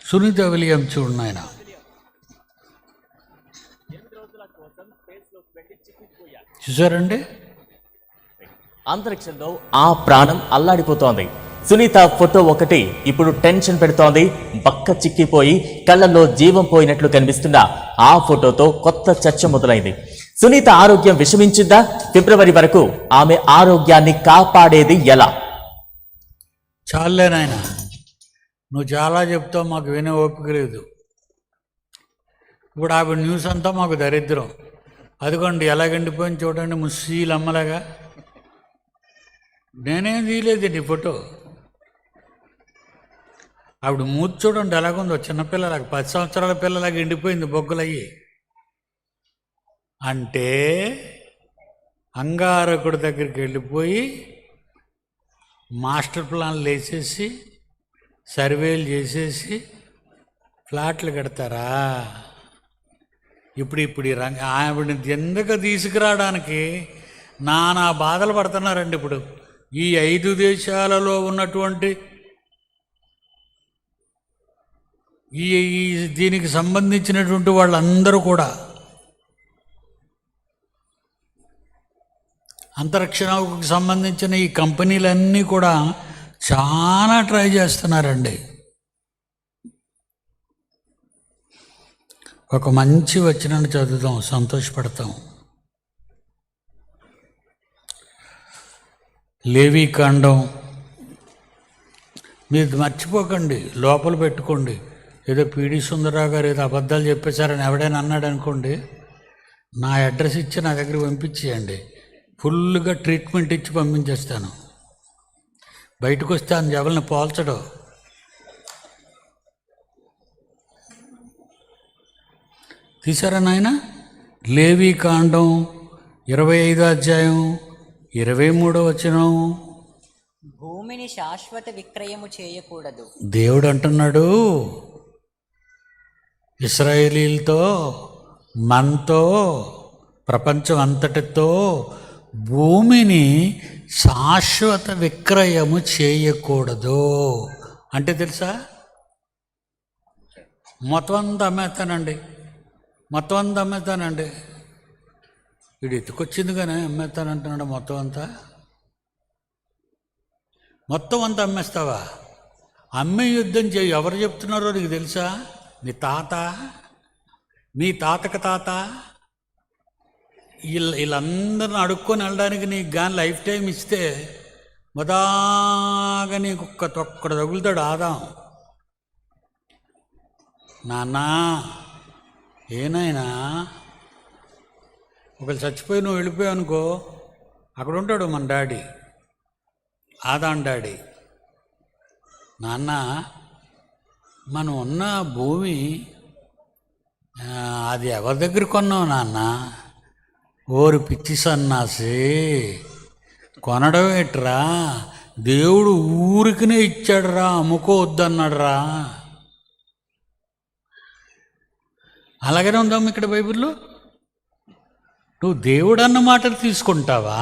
చూడండి ఆయన. చూసారండి? అంతరిక్షంలో ఆ ప్రాణం అల్లాడిపోతోంది. సునీత ఫోటో ఒకటి ఇప్పుడు టెన్షన్ పెడుతోంది. బక్క చిక్కిపోయి కళ్ళల్లో జీవం పోయినట్లు కనిపిస్తున్న ఆ ఫోటోతో కొత్త చర్చ మొదలైంది. సునీత ఆరోగ్యం విషమించిందా? ఫిబ్రవరి వరకు ఆమె ఆరోగ్యాన్ని కాపాడేది ఎలా? చాలే నాయన, నువ్వు చాలా చెప్తావు, మాకు వినే ఓపిక లేదు. ఇప్పుడు ఆవిడ న్యూస్ అంతా మాకు దరిద్రం. అదిగోండి ఎలా గండిపోయింది చూడండి, ముస్సీలు అమ్మలాగా. నేనేం తీయలేదండి ఫోటో. ఆవిడ మూతి చూడండి ఎలాగుందో, చిన్నపిల్లలాగా 10 సంవత్సరాల పిల్లలాగా ఎండిపోయింది బొగ్గులయ్యి. అంటే అంగారకుడి దగ్గరికి వెళ్ళిపోయి మాస్టర్ ప్లాన్లు వేసేసి సర్వేలు చేసేసి ఫ్లాట్లు కడతారా? ఇప్పుడు ఈ ఆవిడని ఎందుకు తీసుకురావడానికి నానా బాధలు పడుతున్నారండి. ఇప్పుడు ఈ 5 దేశాలలో ఉన్నటువంటి ఈ దీనికి సంబంధించినటువంటి వాళ్ళందరూ కూడా, అంతరిక్ష నౌకకు సంబంధించిన ఈ కంపెనీలన్నీ కూడా చాలా ట్రై చేస్తున్నారండి. ఒక మంచి వచనాన్ని చదువుతాం, సంతోషపడతాం. లేవీకాండం, మీరు మర్చిపోకండి, లోపల పెట్టుకోండి. ఏదో పీడి సుందరరావు గారు ఏదో అబద్ధాలు చెప్పేశారని ఎవడైనా అన్నాడు అనుకోండి, నా అడ్రస్ ఇచ్చి నా దగ్గర పంపించేయండి. ఫుల్గా ట్రీట్మెంట్ ఇచ్చి పంపించేస్తాను. బయటకు వస్తే అని ఎవరిని పోల్చడం. తీసారా నాయన? లేవీకాండం 25వ అధ్యాయం 23వ వచనం. భూమిని శాశ్వత విక్రయము చేయకూడదు. దేవుడు అంటున్నాడు ఇశ్రాయేలీలతో, మనతో, ప్రపంచం అంతటితో భూమిని శాశ్వత విక్రయము చేయకూడదు. అంటే తెలుసా? మొత్తం అంతా అమ్మేస్తానండి, మొత్తం అంతా అమ్మేస్తానండి. వీడు ఎత్తుకొచ్చింది కానీ అమ్మేస్తానంటున్నాడు. మొత్తం అంతా అమ్మేస్తావా? అమ్మే యుద్ధం చేయి. ఎవరు చెప్తున్నారో నీకు తెలుసా? నీ తాత, మీ తాతక తాత, వీళ్ళందరిని అడుక్కొని వెళ్ళడానికి నీకు కానీ లైఫ్ టైం ఇస్తే మొదగా నీకు ఒక్కడు తగులుతాడు ఆదాం. నాన్నా, ఏనాయనా, ఒకళ్ళు చచ్చిపోయి నువ్వు వెళ్ళిపోయావు అనుకో, అక్కడ ఉంటాడు మన డాడీ, ఆదాం డాడీ. నాన్న, మనం ఉన్న భూమి అది ఎవరి దగ్గర కొన్నావు నాన్న? ఓరి పిచ్చి సన్నాసి, కొనడం ఏట్రా? దేవుడు ఊరికినే ఇచ్చాడురా, అమ్ముకోవద్దన్నాడురా. అలాగనే ఉందాం ఇక్కడ బైబిల్లో. నువ్వు దేవుడు అన్న మాటలు తీసుకుంటావా?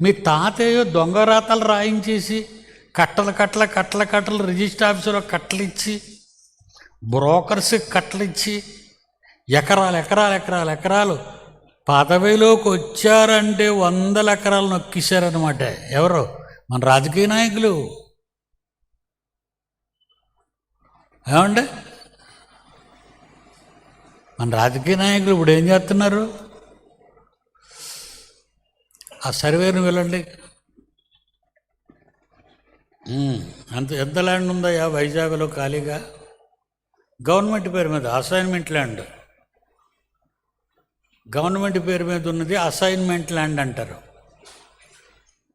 మీ తాతయ్యో దొంగ రాతలు రాయించేసి కట్టలు రిజిస్టర్ ఆఫీసులో కట్టలు ఇచ్చి, బ్రోకర్స్కి కట్టలు ఇచ్చి, ఎకరాలు పదవిలోకి వచ్చారంటే 100 ఎకరాలు నొక్కిశారనమాట. ఎవరు? మన రాజకీయ నాయకులు. ఏమండి, మన రాజకీయ నాయకులు ఇప్పుడు ఏం చేస్తున్నారు? ఆ సర్వేను వెళ్ళండి. ఎంత ల్యాండ్ ఉందయ్యా వైజాగ్లో ఖాళీగా? గవర్నమెంట్ పేరు మీద అసైన్మెంట్ ల్యాండ్. గవర్నమెంట్ పేరు మీద ఉన్నది అసైన్మెంట్ ల్యాండ్ అంటారు.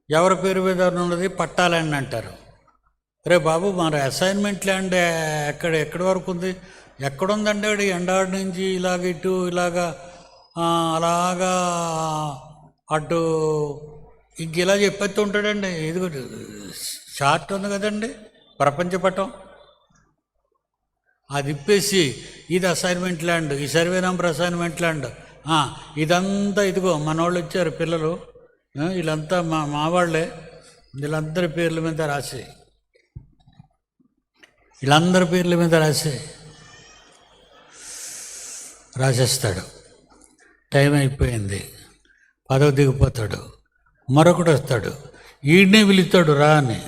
ఎవరి పేరు మీద ఉన్నది పట్టా ల్యాండ్ అంటారు. రే బాబు, మరి అసైన్మెంట్ ల్యాండ్ ఎక్కడి వరకు ఉంది? ఎక్కడుందంటే వాడు ఎండాడి నుంచి ఇలాగ ఇటు ఇలాగా అలాగా అటు ఇంక ఇలా చెప్పేస్తూ ఉంటాడండి. ఇది చార్ట్ ఉంది కదండి, ప్రపంచ పటం, అది ఇప్పేసి ఇది అసైన్మెంట్ ల్యాండ్, ఈ సర్వే నెంబర్ అసైన్మెంట్ ల్యాండ్, ఇదంతా ఇదిగో మనోళ్ళు వచ్చారు పిల్లలు, వీళ్ళంతా మా వాళ్ళే, వీళ్ళందరి పేర్ల మీద రాసి, వీళ్ళందరి పేర్ల మీద రాసేస్తాడు. టైం అయిపోయింది. పదవి దిగిపోతాడు, మరొకటి వస్తాడు, ఈడనే పిలుస్తాడు రా అని.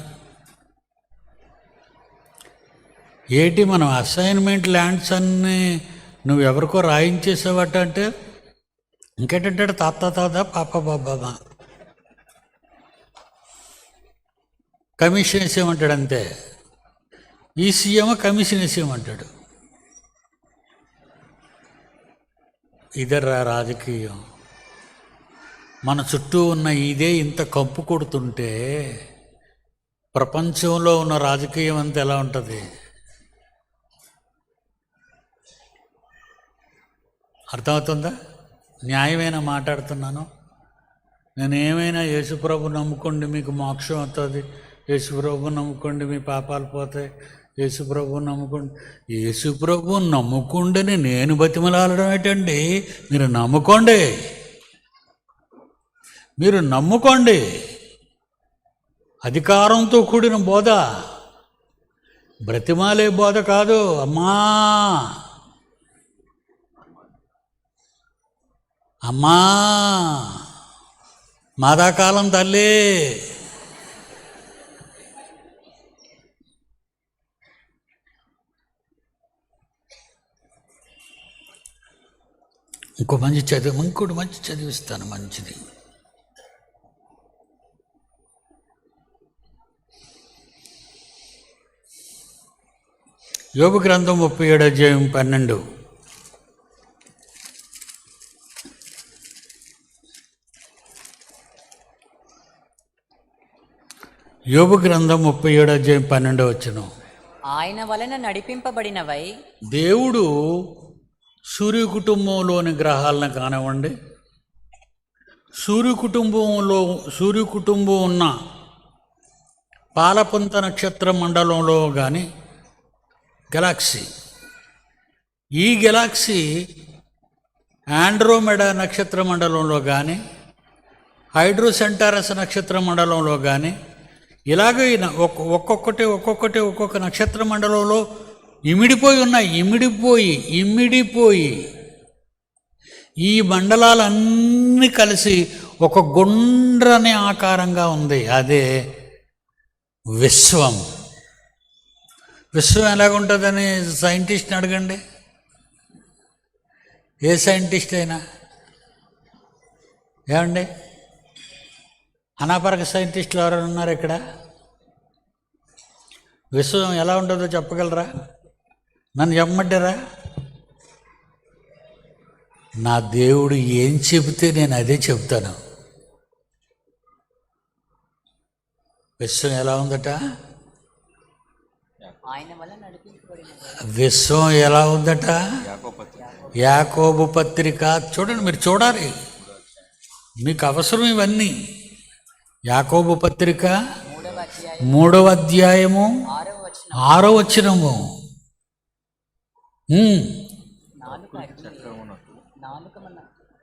ఏంటి మనం అసైన్మెంట్ ల్యాండ్స్ అన్నీ నువ్వు ఎవరికో రాయించేసావట అంటే ఇంకేంటంటాడు తాత పాప బాబా కమిషన్ వేసేయమంటాడు అంతే. ఈ సీఎం కమిషన్ వేసేయమంటాడు. ఇదర్రా రాజకీయం. మన చుట్టూ ఉన్న ఇదే ఇంత కంపు కొడుతుంటే ప్రపంచంలో ఉన్న రాజకీయం అంతా ఎలా ఉంటుంది? అర్థమవుతుందా? న్యాయమైన మాట్లాడుతున్నాను. నేను ఏమైనా యేసుప్రభు నమ్ముకోండి మీకు మోక్షం అవుతుంది, యేసుప్రభు నమ్ముకోండి మీ పాపాలు పోతాయి, యేసుప్రభు నమ్ముకోండి. యేసుప్రభు నమ్ముకుండని నేను బతిమలాడడం ఏంటండి? మీరు నమ్ముకోండి, మీరు నమ్ముకోండి. అధికారంతో కూడిన బోధ, బ్రతిమాలే బోధ కాదు. అమ్మా అమ్మా మాదాకాలం తల్లి, ఇంకోటి మంచి చదివిస్తాను. మంచిది. యోబు గ్రంథం 37:12. యోబు గ్రంథం 37:12. ఆయన వలన నడిపింపబడినవై దేవుడు సూర్య కుటుంబంలోని గ్రహాలను కానివ్వండి, సూర్య కుటుంబం ఉన్న పాలపుంత నక్షత్ర మండలంలో కానీ గెలాక్సీ, ఈ గెలాక్సీ ఆండ్రోమెడా నక్షత్ర మండలంలో కానీ, హైడ్రోసెంటారస్ నక్షత్ర మండలంలో కానీ, ఇలాగే ఒక్కొక్క నక్షత్ర మండలంలో ఇమిడిపోయి ఉన్నాయి. ఇమిడిపోయి ఈ మండలాలన్నీ కలిసి ఒక గుండ్రని ఆకారంగా ఉంది. అదే విశ్వం. విశ్వం ఎలాగుంటుందని సైంటిస్ట్ని అడగండి. ఏ సైంటిస్ట్ అయినా ఏమండి, అనాపరక సైంటిస్టులు ఎవరైనా ఉన్నారు ఇక్కడ? విశ్వం ఎలా ఉంటుందో చెప్పగలరా? నన్ను చెప్పమంటారా? నా దేవుడు ఏం చెబితే నేను అదే చెప్తాను. విశ్వం ఎలా ఉందట? ఆయన వలన నడిపింపబడినవై. విశ్వం ఎలా ఉందట? యాకోబు పత్రిక చూడండి, మీరు చూడాలి, మీకు అవసరం ఇవన్నీ. యాకోబు పత్రిక 3వ అధ్యాయము 6వ వచనము.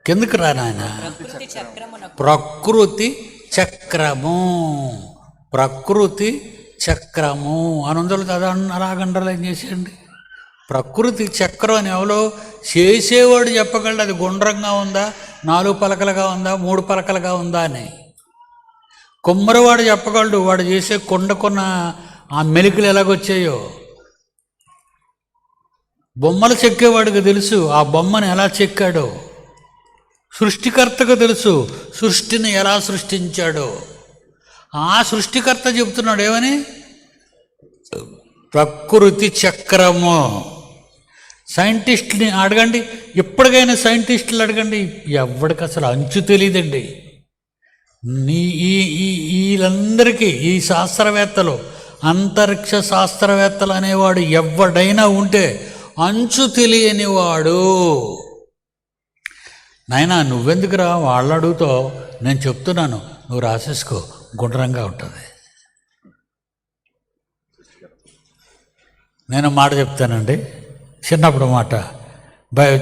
కిందకి రా నాయన. ప్రకృతి చక్రము అనుందలు కదా అలాగండలు ఏం చేసేయండి. ప్రకృతి చక్రం అని ఎవరో చేసేవాడు చెప్పగలడు. అది గుండ్రంగా ఉందా, 4 పలకలుగా ఉందా, 3 పలకలుగా ఉందా అని. కుమ్మరివాడు చెప్పగలడు, వాడు చేసే కొండకున్న ఆ మెలికలు ఎలాగొచ్చాయో. బొమ్మలు చెక్కేవాడికి తెలుసు ఆ బొమ్మను ఎలా చెక్కాడో. సృష్టికర్తకు తెలుసు సృష్టిని ఎలా సృష్టించాడో. ఆ సృష్టికర్త చెబుతున్నాడు ఏమని? ప్రకృతి చక్రము. సైంటిస్టుని అడగండి, ఎప్పటికైనా సైంటిస్టులు అడగండి, ఎవరికి అసలు అంచు తెలియదండి. వీళ్ళందరికీ ఈ శాస్త్రవేత్తలు, అంతరిక్ష శాస్త్రవేత్తలు అనేవాడు ఎవడైనా ఉంటే అంచు తెలియని వాడు. నాయనా నువ్వెందుకురా వాళ్ళు అడుగుతావు? నేను చెప్తున్నాను, నువ్వు రాసేసుకో, గుండ్రంగా ఉంటుంది. నేను మాట చెప్తానండి, చిన్నప్పుడు మాట.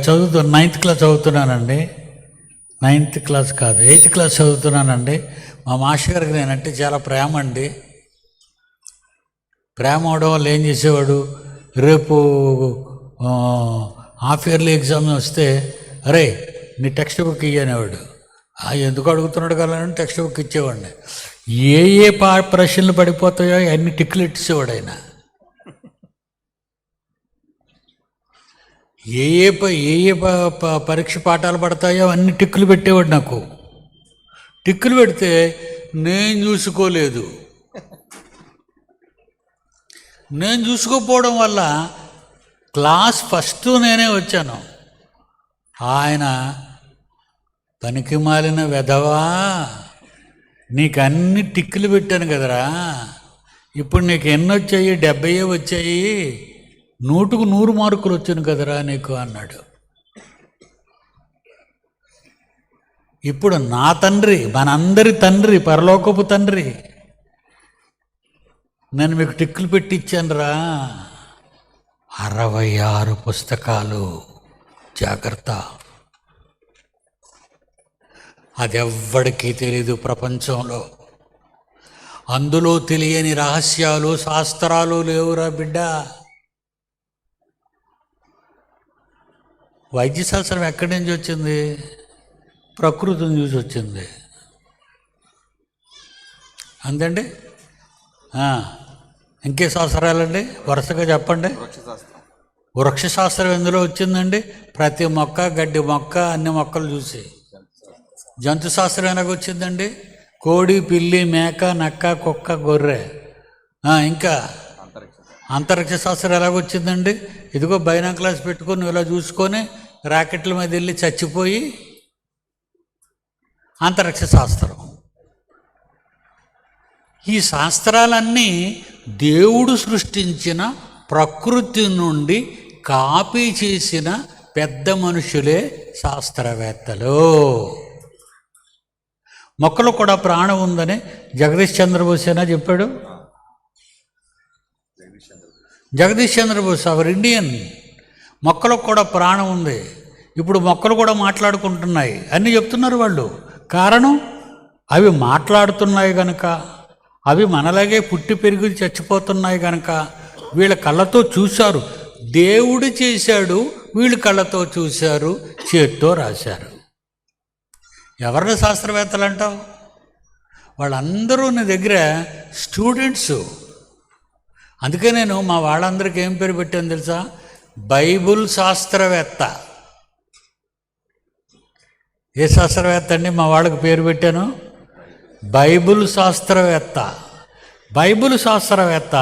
చదువుతూ 9th క్లాస్ చదువుతున్నానండి. 9th క్లాస్ కాదు, 8th క్లాస్ చదువుతున్నానండి. మా మాస్టర్ గారికి నేనంటే చాలా ప్రేమ అండి. ప్రేమ అవడం వల్ల ఏం చేసేవాడు, రేపు హాఫ్ ఇయర్లీ ఎగ్జామ్ వస్తే అరే నీ టెక్స్ట్ బుక్ ఇయ్యనేవాడు. ఎందుకు అడుగుతున్నాడు కదా అని టెక్స్ట్ బుక్ ఇచ్చేవాడిని. ఏ ఏ ప్రశ్నలు పడిపోతాయో అన్ని టిక్కులు ఇచ్చేవాడు ఆయన. ఏ ఏ పరీక్ష పాఠాలు పడతాయో అన్ని టిక్కులు పెట్టేవాడు నాకు. టిక్కులు పెడితే నేను చూసుకోలేదు. నేను చూసుకోకపోవడం వల్ల క్లాస్ ఫస్ట్ నేనే వచ్చాను. ఆయన పనికి మాలిన వెధవా, నీకు అన్ని టిక్కులు పెట్టాను కదరా, ఇప్పుడు నీకు ఎన్ని వచ్చాయి? 70 వచ్చాయి, 100కు 100 మార్కులు వచ్చాను కదరా నీకు అన్నాడు. ఇప్పుడు నా తండ్రి, మనందరి తండ్రి, పరలోకపు తండ్రి, నేను మీకు టిక్కులు పెట్టించానురా. 66 పుస్తకాలు, జాగ్రత్త. అది ఎవ్వడికీ తెలీదు ప్రపంచంలో. అందులో తెలియని రహస్యాలు, శాస్త్రాలు లేవురా బిడ్డ. వైద్యశాస్త్రం ఎక్కడి నుంచి వచ్చింది? ప్రకృతిని చూసి వచ్చింది. అంతండి. ఇంకే శాస్త్రాలండి వరుసగా చెప్పండి. వృక్షశాస్త్రం ఎందులో వచ్చిందండి? ప్రతి మొక్క, గడ్డి మొక్క, అన్ని మొక్కలు చూసి. జంతు శాస్త్రం ఎలాగ వచ్చిందండి? కోడి, పిల్లి, మేక, నక్క, కుక్క, గొర్రె. ఇంకా అంతరిక్ష శాస్త్రం ఎలాగొచ్చిందండి? ఇదిగో బైనాక్యులర్స్ పెట్టుకొని ఇలా చూసుకొని రాకెట్ల మీద వెళ్ళి చచ్చిపోయి అంతరిక్ష శాస్త్రం. ఈ శాస్త్రాలన్నీ దేవుడు సృష్టించిన ప్రకృతి నుండి కాపీ చేసిన పెద్ద మనుషులే శాస్త్రవేత్తలు. మొక్కలు కూడా ప్రాణం ఉందని జగదీష్ చంద్రబోస్ అయినా చెప్పాడు. Jagadish Chandrabose our Indian. మొక్కలకు కూడా ప్రాణం ఉంది. ఇప్పుడు మొక్కలు కూడా మాట్లాడుకుంటున్నాయి అన్నీ చెప్తున్నారు వాళ్ళు. కారణం అవి మాట్లాడుతున్నాయి కనుక, అవి మనలాగే పుట్టి పెరిగి చచ్చిపోతున్నాయి కనుక వీళ్ళ కళ్ళతో చూశారు. దేవుడు చేశాడు, వీళ్ళు కళ్ళతో చూశారు, చేత్తో రాశారు. ఎవరిని శాస్త్రవేత్తలు అంటావు? వాళ్ళందరూ నీ దగ్గర స్టూడెంట్స్. అందుకే నేను మా వాళ్ళందరికీ ఏం పేరు పెట్టాను తెలుసా? బైబుల్ శాస్త్రవేత్త. ఏ శాస్త్రవేత్త అండి? మా వాళ్ళకి పేరు పెట్టాను బైబుల్ శాస్త్రవేత్త. బైబుల్ శాస్త్రవేత్త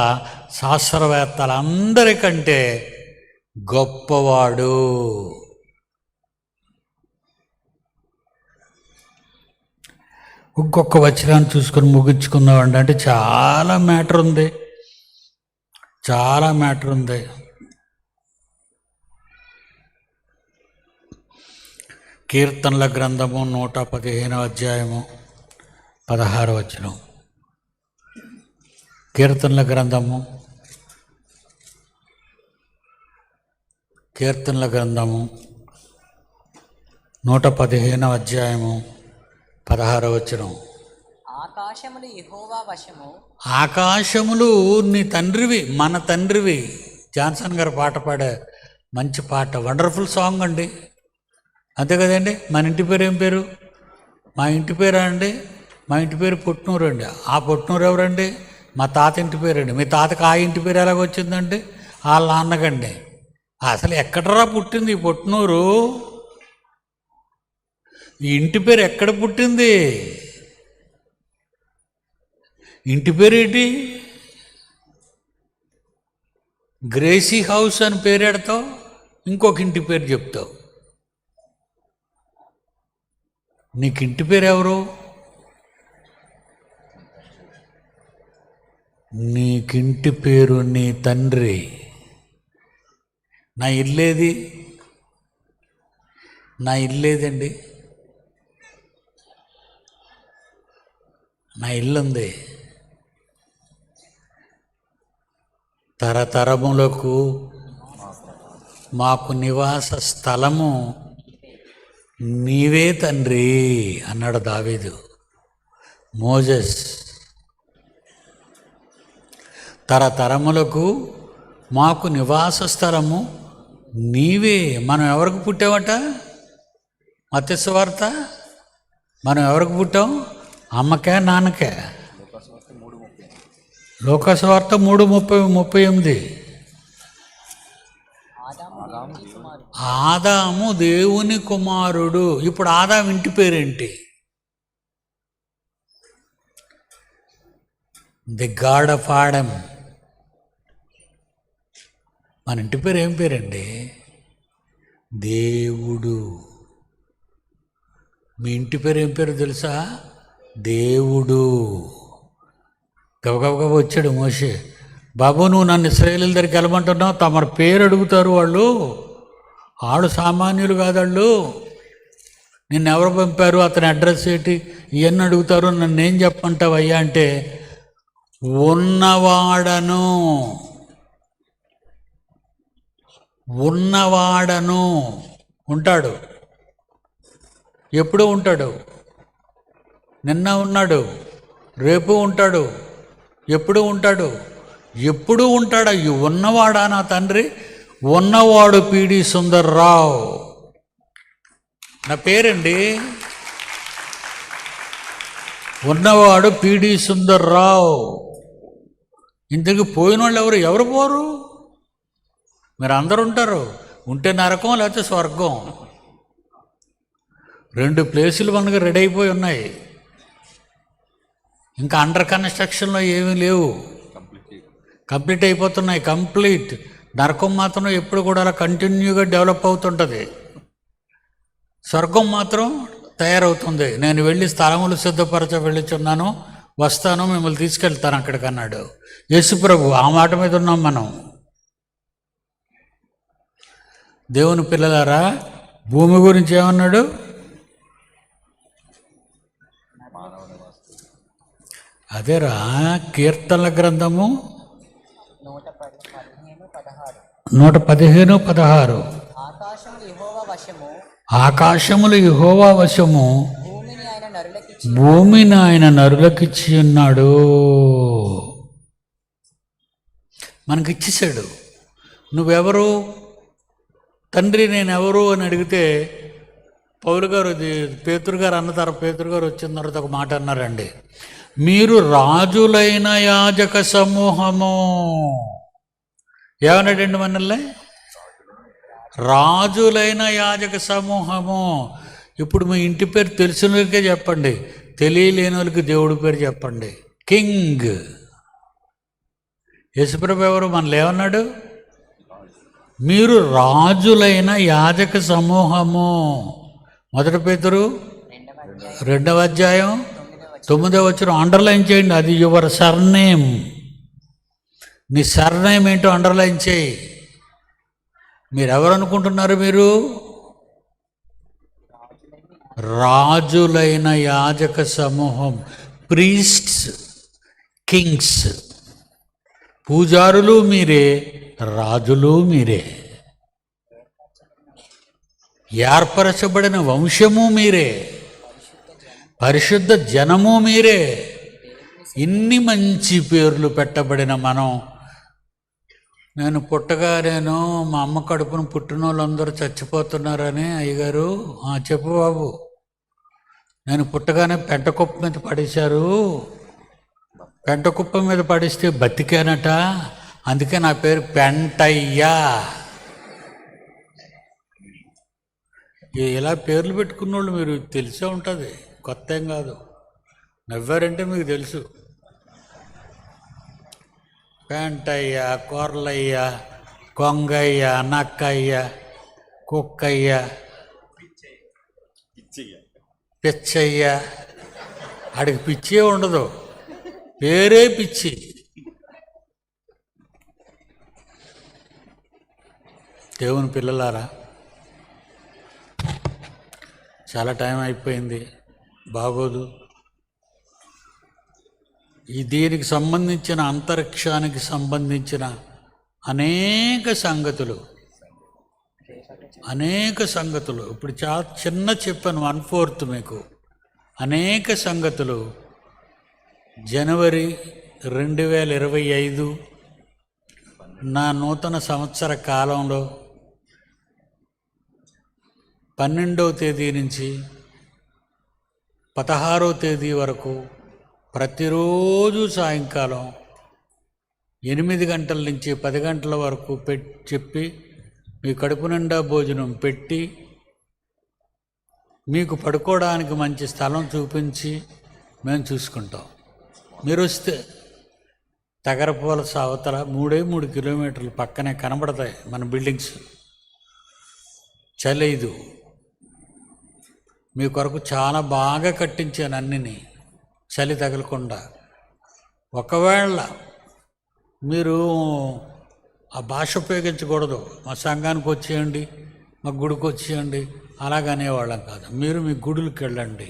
శాస్త్రవేత్తలందరికంటే గొప్పవాడు. ఇంకొక వచనాన్ని చూసుకొని ముగించుకుందామండి. అంటే చాలా మ్యాటర్ ఉంది, చాలా మ్యాటర్ ఉంది. కీర్తనల గ్రంథము 115వ అధ్యాయము 16వ వచనం. కీర్తనల గ్రంథము 115వ అధ్యాయము 16వ వచనం. ఆకాశములు యెహోవా వశము. ఆకాశములు నీ తండ్రివి, మన తండ్రివి. జాన్సన్ గారు పాట పాడే మంచి పాట, వండర్ఫుల్ సాంగ్ అండి. అంతే కదండి. మన ఇంటి పేరు ఏం పేరు? మా ఇంటి పేరా అండి? మా ఇంటి పేరు పొట్నూరు అండి. ఆ పొట్నూరు ఎవరండి? మా తాత ఇంటి పేరండి. మీ తాతకి ఆ ఇంటి పేరు ఎలాగొచ్చిందండి? వాళ్ళ నాన్నకండి. అసలు ఎక్కడరా పుట్టింది ఈ పొట్నూరు? ఈ ఇంటి పేరు ఎక్కడ పుట్టింది? ఇంటి పేరు ఏంటి? గ్రేసీ హౌస్ అని పేరు పెడతావు, ఇంకొక ఇంటి పేరు చెప్తావు. నీకు ఇంటి పేరు ఎవరు? నీకింటి పేరు నీ తండ్రి. నా ఇల్లేది? నా ఇల్లేదండి. నా ఇల్లు ఉంది. తరతరములకు మాకు నివాస స్థలము నీవే తండ్రి అన్నాడు దావీదు. మోజెస్ తరతరములకు మాకు నివాస స్థలము నీవే. మనం ఎవరికి పుట్టామట? మత్తయి సువార్త మనం ఎవరికి పుట్టాం? అమ్మకే నాన్నకే. లోకస్వార్త 3:38. ఆదాము దేవుని కుమారుడు. ఇప్పుడు ఆదాము ఇంటి పేరేంటి? The God of Adam. మన ఇంటి పేరు ఏం పేరండి? దేవుడు. మీ ఇంటి పేరు ఏం పేరు తెలుసా? దేవుడు. గబగబగబ వచ్చాడు మోషే. బాబు, నువ్వు నన్ను ఇశ్రాయేలీయుల దగ్గరికి వెళ్ళమంటున్నావు, తమరి పేరు అడుగుతారు వాళ్ళు. ఆడు సామాన్యులు కాదు వాళ్ళు. నిన్ను ఎవరు పంపారు, అతని అడ్రస్ ఏంటి, ఇవన్నీ అడుగుతారు, నన్ను ఏం చెప్పంటావు అయ్యా అంటే, ఉన్నవాడను ఉంటాడు. ఎప్పుడూ ఉంటాడు. నిన్న ఉన్నాడు, రేపు ఉంటాడు, ఎప్పుడు ఉంటాడు. ఎప్పుడూ ఉంటాడు. అయ్యి ఉన్నవాడా నా తండ్రి? ఉన్నవాడు పిడి సుందర్రావు నా పేరండి. ఉన్నవాడు పిడి సుందర్రావు. ఇంతకు పోయిన వాళ్ళు ఎవరు పోరు? మీరు అందరు ఉంటారు. ఉంటే నరకం, లేకపోతే స్వర్గం. 2 ప్లేసులు మనకు రెడీ అయిపోయి ఉన్నాయి. ఇంకా అండర్ కన్స్ట్రక్షన్లో ఏమీ లేవు, కంప్లీట్ అయిపోతున్నాయి. కంప్లీట్. నరకం మాత్రం ఎప్పుడు కూడా అలా కంటిన్యూగా డెవలప్ అవుతుంటుంది. స్వర్గం మాత్రం తయారవుతుంది. నేను వెళ్ళి స్థలములు సిద్ధపరచ వెళ్ళుచున్నాను, వస్తాను, మిమ్మల్ని తీసుకెళ్తాను అక్కడికి అన్నాడు యేసుప్రభు. ఆ మాట మీద ఉన్నాం మనం. దేవుని పిల్లలారా, భూమి గురించి ఏమన్నాడు? అదేరా కీర్తనల గ్రంథము 115:16. ఆకాశములు యెహోవా వశము, భూమిని ఆయన నరులకిచ్చి ఉన్నాడు. మనకిచ్చేసాడు. నువ్వెవరు? తండ్రి నేనెవరు అని అడిగితే పౌలు గారు, పేతురు గారు అన్న తర్వాత పేతురు గారు వచ్చిన తర్వాత ఒక మాట అన్నారండి. మీరు రాజులైన యాజక సమూహము. ఏమన్నాడండి మనల్ని? రాజులైన యాజక సమూహము. ఇప్పుడు మీ ఇంటి పేరు తెలిసిన వాళ్ళకే చెప్పండి, తెలియలేని వాళ్ళకి దేవుడి పేరు చెప్పండి. కింగ్. యేసుప్రభు ఎవరు? మనల్ని ఏమన్నాడు? మీరు రాజులైన యాజక సమూహము. 1 పేతురు 2:9 అండర్లైన్ చేయండి. అది యువర్ సర్నేమ్. నీ సర్నేమ్ ఏంటో అండర్లైన్ చేయి. మీరెవరు అనుకుంటున్నారు? మీరు రాజులైన యాజక సమూహం, ప్రీస్ట్స్, కింగ్స్. పూజారులు మీరే, రాజులు మీరే. ఏర్పరచబడిన వంశము మీరే, పరిశుద్ధ జనము మీరే. ఇన్ని మంచి పేర్లు పెట్టబడిన మనం, నేను మా అమ్మ కడుపును పుట్టిన వాళ్ళందరూ చచ్చిపోతున్నారని అయ్యగారు చెప్పు బాబు. నేను పుట్టగానే పెంటకుప్ప మీద పడేశారు, పెంటకుప్ప మీద పడిస్తే బతికానట, అందుకే నా పేరు పెంటయ్యా. ఇలా పేర్లు పెట్టుకున్నోళ్ళు మీరు తెలిసే ఉంటుంది, కొత్త ఏం కాదు. నవ్వారంటే మీకు తెలుసు. పెంటయ్య, కొర్లయ్య, కొంగయ్య, నక్కయ్య, కుక్కయ్య, పిచ్చయ్య. ఆడికి పిచ్చే ఉండదు, పేరే పిచ్చి. దేవుని పిల్లలారా, చాలా టైం అయిపోయింది, బాగోదు. దీనికి సంబంధించిన, అంతరిక్షానికి సంబంధించిన అనేక సంగతులు ఇప్పుడు చిన్న చెప్పాను, 1/4 మీకు. అనేక సంగతులు జనవరి 2025 నా నూతన సంవత్సర కాలంలో 12వ తేదీ నుంచి 16వ తేదీ వరకు ప్రతిరోజు సాయంకాలం 8 గంటల నుంచి 10 గంటల వరకు చెప్పి మీ కడుపు నిండా భోజనం పెట్టి మీకు పడుకోవడానికి మంచి స్థలం చూపించి మేము చూసుకుంటాం. మీరు వస్తే తగరపోల అవతల 3 కిలోమీటర్లు పక్కనే కనబడతాయి మన బిల్డింగ్స్. చలేదు, మీ కొరకు చాలా బాగా కట్టించాను అన్నిని, చలి తగలకుండా. ఒకవేళ మీరు ఆ భాష ఉపయోగించకూడదు, మా సంఘానికి వచ్చేయండి, మా గుడికి వచ్చేయండి అలాగనేవాళ్ళం కాదు. మీరు మీ గుడులకు వెళ్ళండి,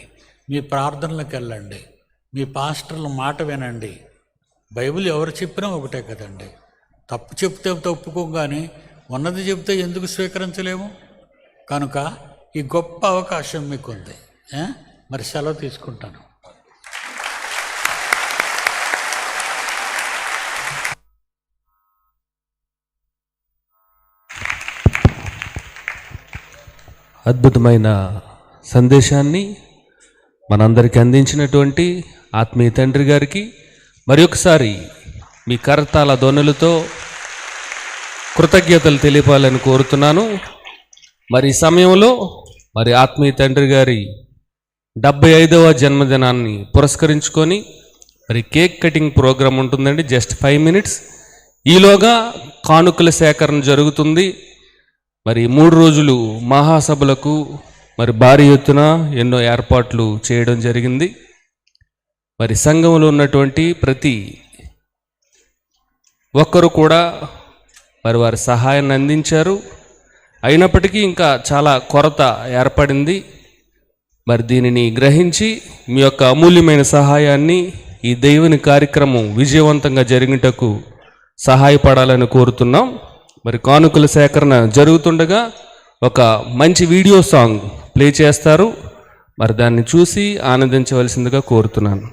మీ ప్రార్థనలకు వెళ్ళండి, మీ పాస్టర్ల మాట వినండి. బైబిల్ ఎవరు చెప్పినా ఒకటే కదండి. తప్పు చెప్తే ఒప్పుకోగానే ఉన్నది చెప్తే ఎందుకు స్వీకరించలేము? కనుక ఈ గొప్ప అవకాశం మీకుంది. మరి సెలవు తీసుకుంటాను. అద్భుతమైన సందేశాన్ని మనందరికీ అందించినటువంటి ఆత్మీయ తండ్రి గారికి మరి ఒకసారి మీ కరతాళ ధ్వనులతో కృతజ్ఞతలు తెలిపాలని కోరుతున్నాను. మరి ఈ సమయంలో మరి ఆత్మీయ తండ్రి గారి 75వ జన్మదినాన్ని పురస్కరించుకొని మరి కేక్ కటింగ్ ప్రోగ్రాం ఉంటుందండి. Just 5 minutes. ఈలోగా కానుకల సేకరణ జరుగుతుంది. మరి 3 రోజులు మహాసభలకు మరి భారీ ఎత్తున ఎన్నో ఏర్పాట్లు చేయడం జరిగింది. మరి సంఘంలో ఉన్నటువంటి ప్రతి ఒక్కరు కూడా మరి వారి సహాయాన్ని అందించారు. అయినప్పటికీ ఇంకా చాలా కొరత ఏర్పడింది. మరి దీనిని గ్రహించి మీ యొక్క అమూల్యమైన సహాయాన్ని ఈ దేవుని కార్యక్రమం విజయవంతంగా జరిగినటకు సహాయపడాలని కోరుతున్నాం. మరి కానుకల సేకరణ జరుగుతుండగా ఒక మంచి వీడియో సాంగ్ ప్లే చేస్తారు. మరి దాన్ని చూసి ఆనందించవలసిందిగా కోరుతున్నాను.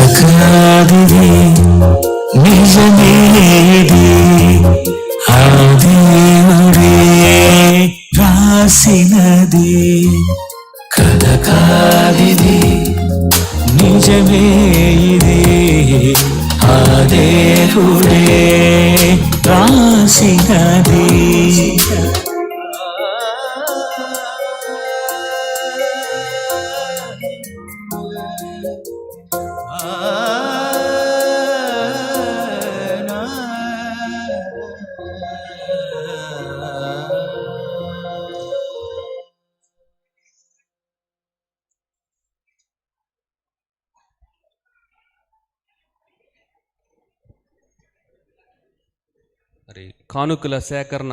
కథకాదిది నిజమేది ఆ దేవుడే రాసినది. కథకాదిది నిజమే ఇది ఆ దేవుడే రాసినది. మరి కానుకల సేకరణ